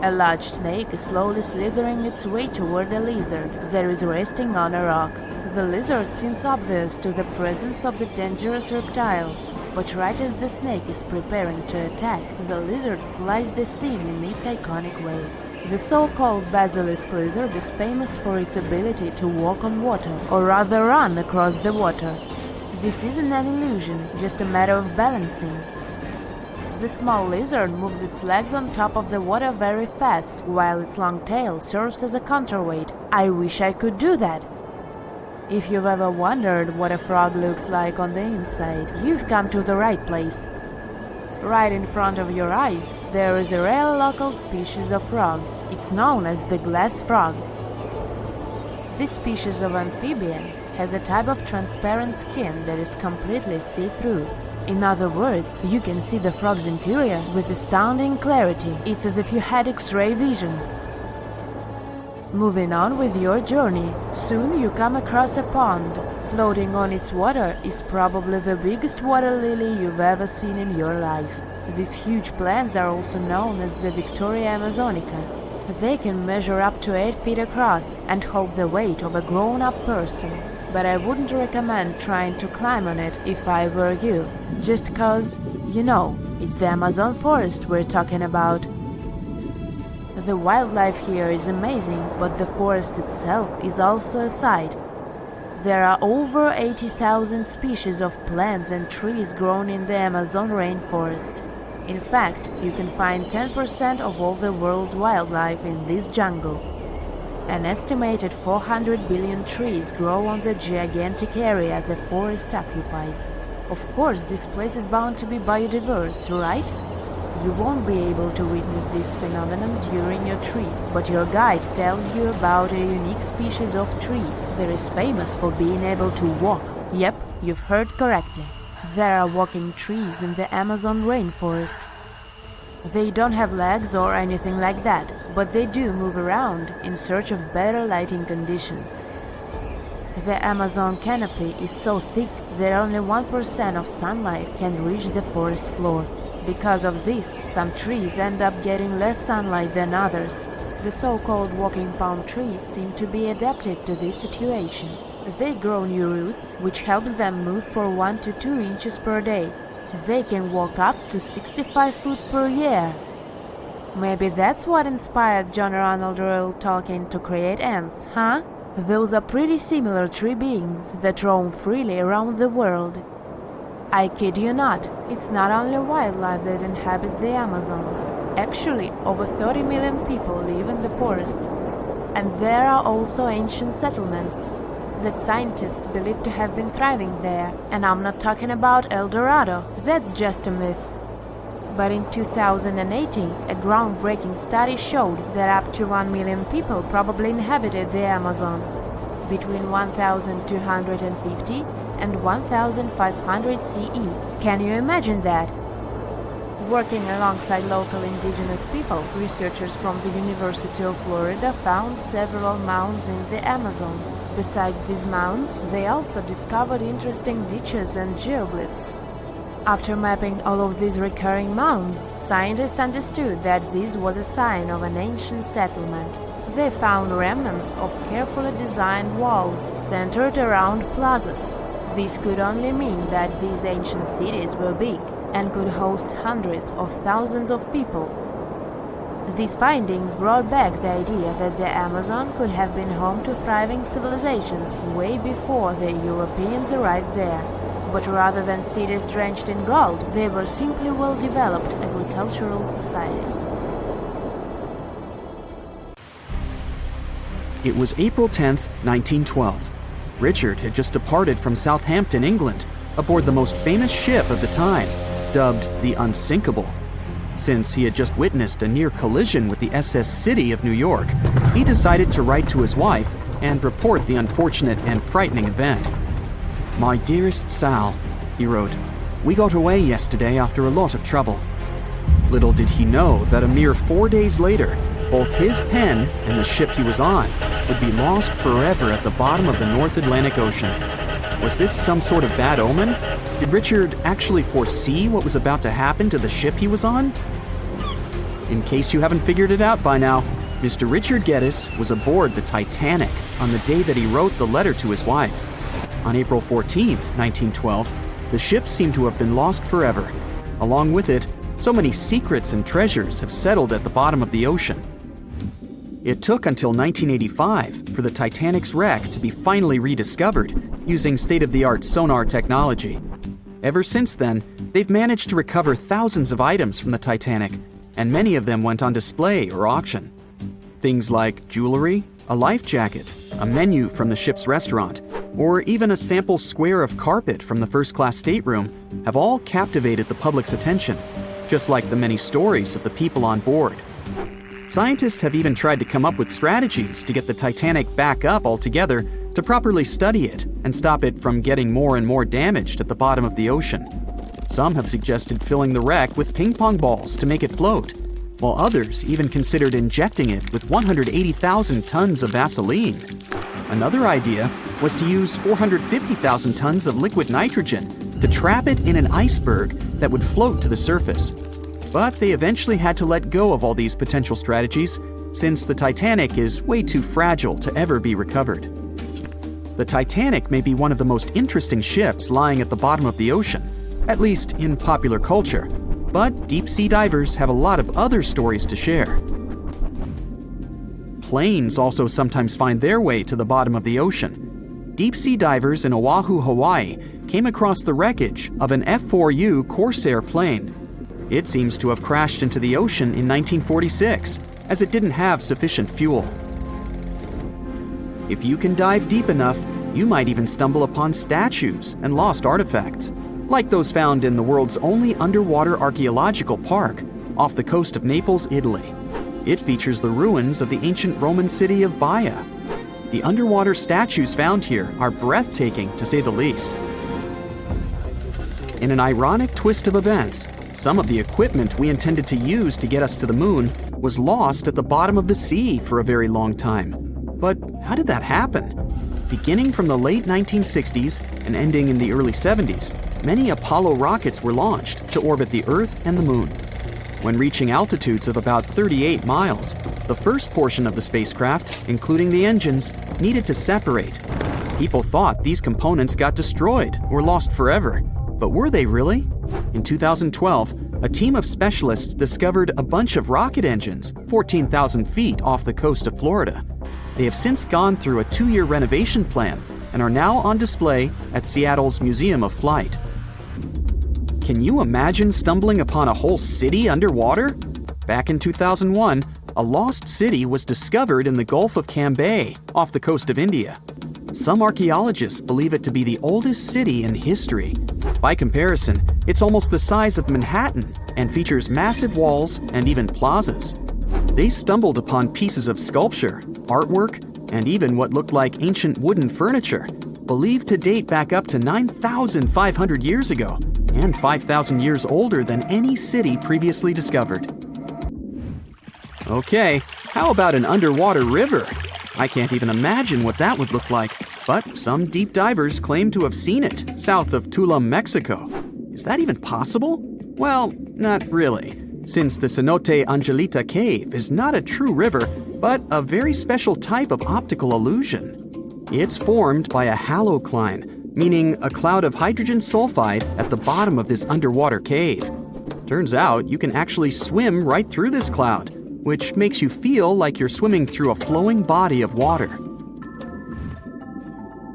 A large snake is slowly slithering its way toward a lizard that is resting on a rock. The lizard seems obvious to the presence of the dangerous reptile, but right as the snake is preparing to attack, the lizard flies the scene in its iconic way. The so-called basilisk lizard is famous for its ability to walk on water, or rather run across the water. This isn't an illusion, just a matter of balancing. The small lizard moves its legs on top of the water very fast, while its long tail serves as a counterweight. I wish I could do that. If you've ever wondered what a frog looks like on the inside, you've come to the right place. Right in front of your eyes, there is a rare local species of frog. It's known as the glass frog. This species of amphibian has a type of transparent skin that is completely see-through. In other words, you can see the frog's interior with astounding clarity. It's as if you had X-ray vision. Moving on with your journey, soon you come across a pond. Floating on its water is probably the biggest water lily you've ever seen in your life. These huge plants are also known as the Victoria Amazonica. They can measure up to 8 feet across and hold the weight of a grown-up person. But I wouldn't recommend trying to climb on it if I were you. Just cause, you know, it's the Amazon forest we're talking about. The wildlife here is amazing, but the forest itself is also a sight. There are over 80,000 species of plants and trees grown in the Amazon rainforest. In fact, you can find 10% of all the world's wildlife in this jungle. An estimated 400 billion trees grow on the gigantic area the forest occupies. Of course, this place is bound to be biodiverse, right? You won't be able to witness this phenomenon during your trip, but your guide tells you about a unique species of tree that is famous for being able to walk. Yep, you've heard correctly. There are walking trees in the Amazon rainforest. They don't have legs or anything like that, but they do move around in search of better lighting conditions. The Amazon canopy is so thick that only 1% of sunlight can reach the forest floor. Because of this, some trees end up getting less sunlight than others. The so-called walking palm trees seem to be adapted to this situation. They grow new roots, which helps them move for 1 to 2 inches per day. They can walk up to 65 feet per year. Maybe that's what inspired John Ronald Reuel Tolkien to create ants, huh? Those are pretty similar tree beings that roam freely around the world. I kid you not, it's not only wildlife that inhabits the Amazon. Actually, over 30 million people live in the forest. And there are also ancient settlements that scientists believe to have been thriving there. And I'm not talking about El Dorado, that's just a myth. But in 2018, a groundbreaking study showed that up to 1 million people probably inhabited the Amazon, between 1,250 and 1,500 CE. Can you imagine that? Working alongside local indigenous people, researchers from the University of Florida found several mounds in the Amazon. Besides these mounds, they also discovered interesting ditches and geoglyphs. After mapping all of these recurring mounds, scientists understood that this was a sign of an ancient settlement. They found remnants of carefully designed walls centered around plazas. This could only mean that these ancient cities were big and could host hundreds of thousands of people. These findings brought back the idea that the Amazon could have been home to thriving civilizations way before the Europeans arrived there. But rather than cities drenched in gold, they were simply well-developed agricultural societies. It was April 10th, 1912. Richard had just departed from Southampton, England, aboard the most famous ship of the time, dubbed the Unsinkable. Since he had just witnessed a near collision with the SS City of New York, he decided to write to his wife and report the unfortunate and frightening event. "My dearest Sal," he wrote, "we got away yesterday after a lot of trouble." Little did he know that a mere 4 days later, both his pen and the ship he was on would be lost forever at the bottom of the North Atlantic Ocean. Was this some sort of bad omen? Did Richard actually foresee what was about to happen to the ship he was on? In case you haven't figured it out by now, Mr. Richard Geddes was aboard the Titanic on the day that he wrote the letter to his wife. On April 14, 1912, the ship seemed to have been lost forever. Along with it, so many secrets and treasures have settled at the bottom of the ocean. It took until 1985 for the Titanic's wreck to be finally rediscovered using state-of-the-art sonar technology. Ever since then, they've managed to recover thousands of items from the Titanic, and many of them went on display or auction. Things like jewelry, a life jacket, a menu from the ship's restaurant, or even a sample square of carpet from the first-class stateroom have all captivated the public's attention, just like the many stories of the people on board. Scientists have even tried to come up with strategies to get the Titanic back up altogether to properly study it and stop it from getting more and more damaged at the bottom of the ocean. Some have suggested filling the wreck with ping pong balls to make it float, while others even considered injecting it with 180,000 tons of Vaseline. Another idea was to use 450,000 tons of liquid nitrogen to trap it in an iceberg that would float to the surface. But they eventually had to let go of all these potential strategies since the Titanic is way too fragile to ever be recovered. The Titanic may be one of the most interesting ships lying at the bottom of the ocean, at least in popular culture, but deep-sea divers have a lot of other stories to share. Planes also sometimes find their way to the bottom of the ocean. Deep-sea divers in Oahu, Hawaii came across the wreckage of an F-4U Corsair plane. It seems to have crashed into the ocean in 1946, as it didn't have sufficient fuel. If you can dive deep enough, you might even stumble upon statues and lost artifacts, like those found in the world's only underwater archaeological park off the coast of Naples, Italy. It features the ruins of the ancient Roman city of Baia. The underwater statues found here are breathtaking, to say the least. In an ironic twist of events, some of the equipment we intended to use to get us to the moon was lost at the bottom of the sea for a very long time. But how did that happen? Beginning from the late 1960s and ending in the early 70s, many Apollo rockets were launched to orbit the Earth and the Moon. When reaching altitudes of about 38 miles, the first portion of the spacecraft, including the engines, needed to separate. People thought these components got destroyed or lost forever. But were they really? In 2012, a team of specialists discovered a bunch of rocket engines 14,000 feet off the coast of Florida. They have since gone through a 2-year renovation plan and are now on display at Seattle's Museum of Flight. Can you imagine stumbling upon a whole city underwater? Back in 2001, a lost city was discovered in the Gulf of Cambay, off the coast of India. Some archaeologists believe it to be the oldest city in history. By comparison, it's almost the size of Manhattan and features massive walls and even plazas. They stumbled upon pieces of sculpture, artwork, and even what looked like ancient wooden furniture, believed to date back up to 9,500 years ago and 5,000 years older than any city previously discovered. Okay, how about an underwater river? I can't even imagine what that would look like, but some deep divers claim to have seen it south of Tulum, Mexico. Is that even possible? Well, not really, since the Cenote Angelita Cave is not a true river, but a very special type of optical illusion. It's formed by a halocline, meaning a cloud of hydrogen sulfide at the bottom of this underwater cave. Turns out you can actually swim right through this cloud, which makes you feel like you're swimming through a flowing body of water.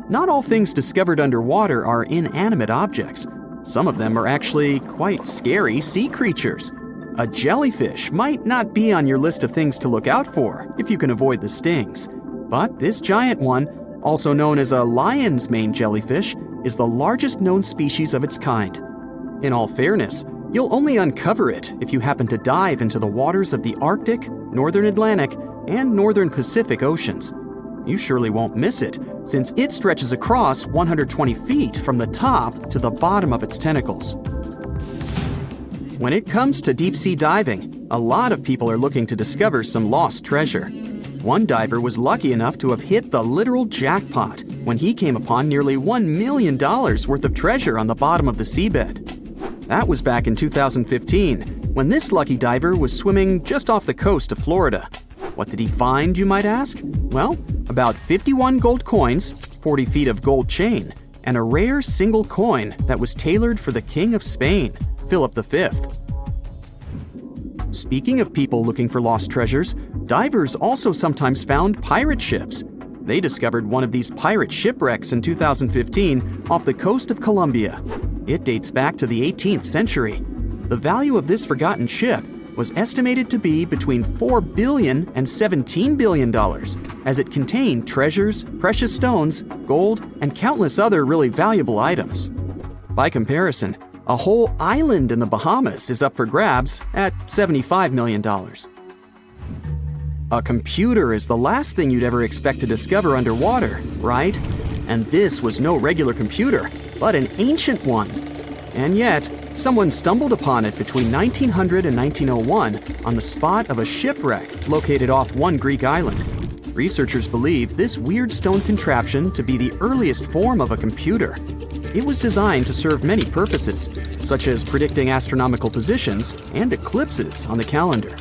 Not all things discovered underwater are inanimate objects. Some of them are actually quite scary sea creatures. A jellyfish might not be on your list of things to look out for if you can avoid the stings. But this giant one, also known as a lion's mane jellyfish, is the largest known species of its kind. In all fairness, you'll only uncover it if you happen to dive into the waters of the Arctic, Northern Atlantic, and Northern Pacific Oceans. You surely won't miss it, since it stretches across 120 feet from the top to the bottom of its tentacles. When it comes to deep-sea diving, a lot of people are looking to discover some lost treasure. One diver was lucky enough to have hit the literal jackpot when he came upon nearly $1 million worth of treasure on the bottom of the seabed. That was back in 2015, when this lucky diver was swimming just off the coast of Florida. What did he find, you might ask? Well, about 51 gold coins, 40 feet of gold chain, and a rare single coin that was tailored for the King of Spain, Philip V. Speaking of people looking for lost treasures, divers also sometimes found pirate ships. They discovered one of these pirate shipwrecks in 2015 off the coast of Colombia. It dates back to the 18th century. The value of this forgotten ship was estimated to be between $4 billion and $17 billion, as it contained treasures, precious stones, gold, and countless other really valuable items. By comparison, a whole island in the Bahamas is up for grabs at $75 million. A computer is the last thing you'd ever expect to discover underwater, right? And this was no regular computer, but an ancient one. And yet, someone stumbled upon it between 1900 and 1901 on the spot of a shipwreck located off one Greek island. Researchers believe this weird stone contraption to be the earliest form of a computer. It was designed to serve many purposes, such as predicting astronomical positions and eclipses on the calendar.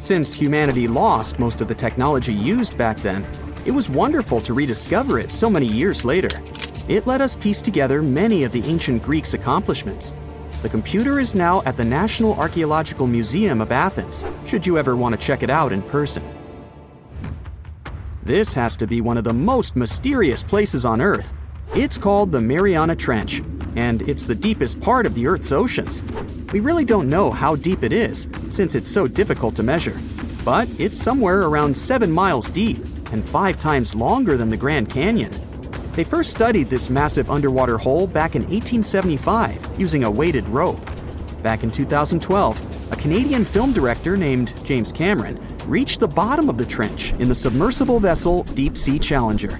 Since humanity lost most of the technology used back then, it was wonderful to rediscover it so many years later. It let us piece together many of the ancient Greeks' accomplishments. The computer is now at the National Archaeological Museum of Athens, should you ever want to check it out in person. This has to be one of the most mysterious places on Earth. It's called the Mariana Trench, and it's the deepest part of the Earth's oceans. We really don't know how deep it is, since it's so difficult to measure. But it's somewhere around 7 miles deep and 5 times longer than the Grand Canyon. They first studied this massive underwater hole back in 1875 using a weighted rope. Back in 2012, a Canadian film director named James Cameron reached the bottom of the trench in the submersible vessel Deep Sea Challenger.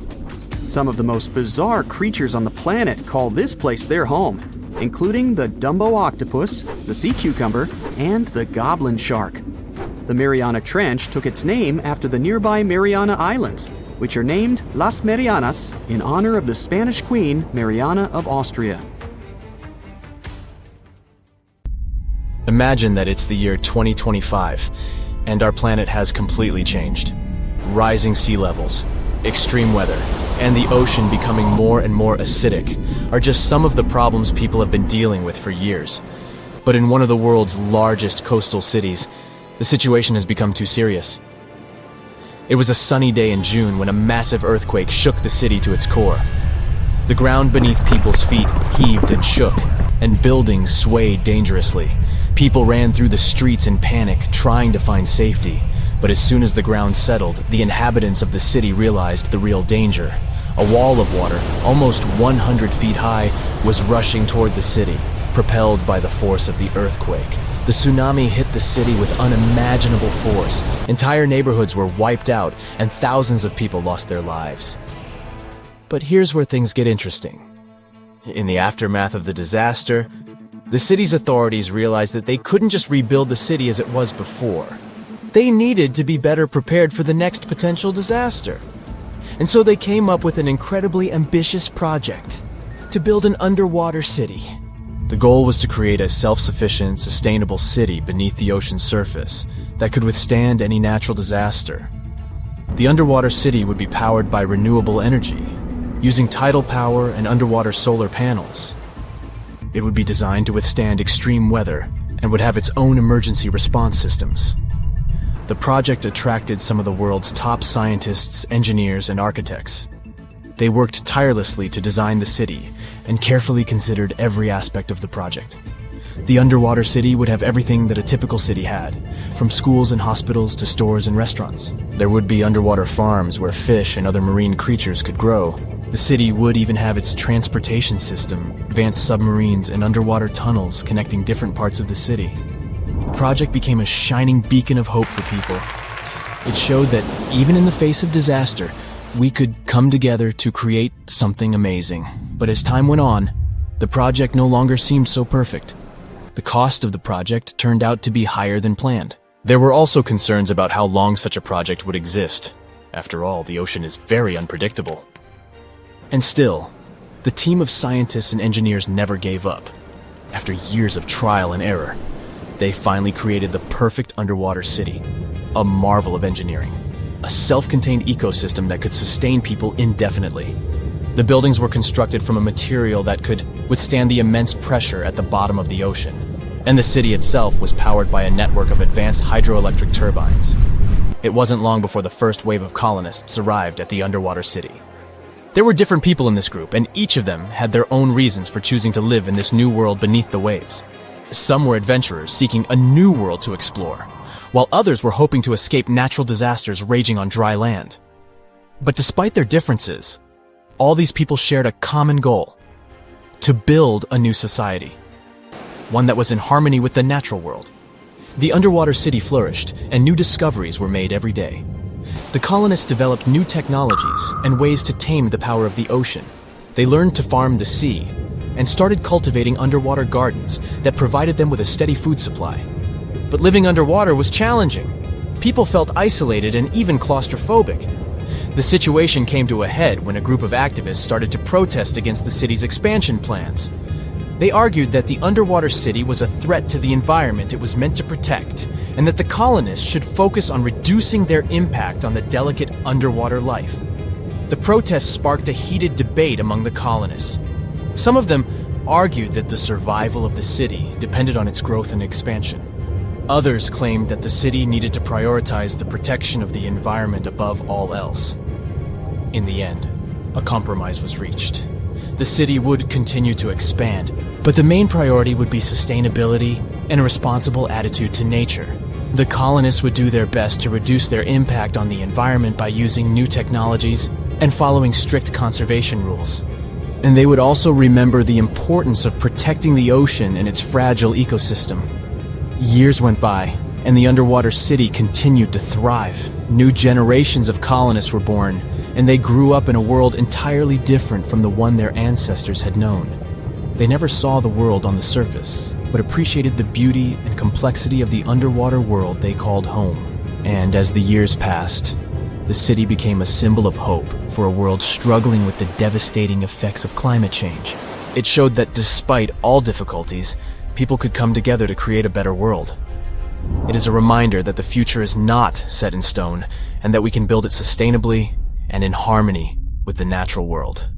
Some of the most bizarre creatures on the planet call this place their home, including the Dumbo octopus, the sea cucumber, and the goblin shark. The Mariana Trench took its name after the nearby Mariana Islands, which are named Las Marianas in honor of the Spanish Queen Mariana of Austria. Imagine that it's the year 2025, and our planet has completely changed. Rising sea levels, extreme weather, and the ocean becoming more and more acidic are just some of the problems people have been dealing with for years. But in one of the world's largest coastal cities, the situation has become too serious. It was a sunny day in June when a massive earthquake shook the city to its core. The ground beneath people's feet heaved and shook, and buildings swayed dangerously. People ran through the streets in panic, trying to find safety. But as soon as the ground settled, the inhabitants of the city realized the real danger. A wall of water, almost 100 feet high, was rushing toward the city, propelled by the force of the earthquake. The tsunami hit the city with unimaginable force. Entire neighborhoods were wiped out, and thousands of people lost their lives. But here's where things get interesting. In the aftermath of the disaster, the city's authorities realized that they couldn't just rebuild the city as it was before. They needed to be better prepared for the next potential disaster. And so they came up with an incredibly ambitious project to build an underwater city. The goal was to create a self-sufficient, sustainable city beneath the ocean's surface that could withstand any natural disaster. The underwater city would be powered by renewable energy, using tidal power and underwater solar panels. It would be designed to withstand extreme weather and would have its own emergency response systems. The project attracted some of the world's top scientists, engineers, and architects. They worked tirelessly to design the city and carefully considered every aspect of the project. The underwater city would have everything that a typical city had, from schools and hospitals to stores and restaurants. There would be underwater farms where fish and other marine creatures could grow. The city would even have its transportation system, advanced submarines, and underwater tunnels connecting different parts of the city. The project became a shining beacon of hope for people. It showed that even in the face of disaster, we could come together to create something amazing. But as time went on, the project no longer seemed so perfect. The cost of the project turned out to be higher than planned. There were also concerns about how long such a project would exist. After all, the ocean is very unpredictable. And still, the team of scientists and engineers never gave up. After years of trial and error, they finally created the perfect underwater city, a marvel of engineering, a self-contained ecosystem that could sustain people indefinitely. The buildings were constructed from a material that could withstand the immense pressure at the bottom of the ocean, and the city itself was powered by a network of advanced hydroelectric turbines. It wasn't long before the first wave of colonists arrived at the underwater city. There were different people in this group, and each of them had their own reasons for choosing to live in this new world beneath the waves. Some were adventurers seeking a new world to explore, while others were hoping to escape natural disasters raging on dry land. But despite their differences, all these people shared a common goal: to build a new society, one that was in harmony with the natural world. The underwater city flourished, and new discoveries were made every day. The colonists developed new technologies and ways to tame the power of the ocean. They learned to farm the sea and started cultivating underwater gardens that provided them with a steady food supply. But living underwater was challenging. People felt isolated and even claustrophobic. The situation came to a head when a group of activists started to protest against the city's expansion plans. They argued that the underwater city was a threat to the environment it was meant to protect, and that the colonists should focus on reducing their impact on the delicate underwater life. The protests sparked a heated debate among the colonists. Some of them argued that the survival of the city depended on its growth and expansion. Others claimed that the city needed to prioritize the protection of the environment above all else. In the end, a compromise was reached. The city would continue to expand, but the main priority would be sustainability and a responsible attitude to nature. The colonists would do their best to reduce their impact on the environment by using new technologies and following strict conservation rules. And they would also remember the importance of protecting the ocean and its fragile ecosystem. Years went by, and the underwater city continued to thrive. New generations of colonists were born, and they grew up in a world entirely different from the one their ancestors had known. They never saw the world on the surface, but appreciated the beauty and complexity of the underwater world they called home. And as the years passed, the city became a symbol of hope for a world struggling with the devastating effects of climate change. It showed that despite all difficulties, people could come together to create a better world. It is a reminder that the future is not set in stone, and that we can build it sustainably and in harmony with the natural world.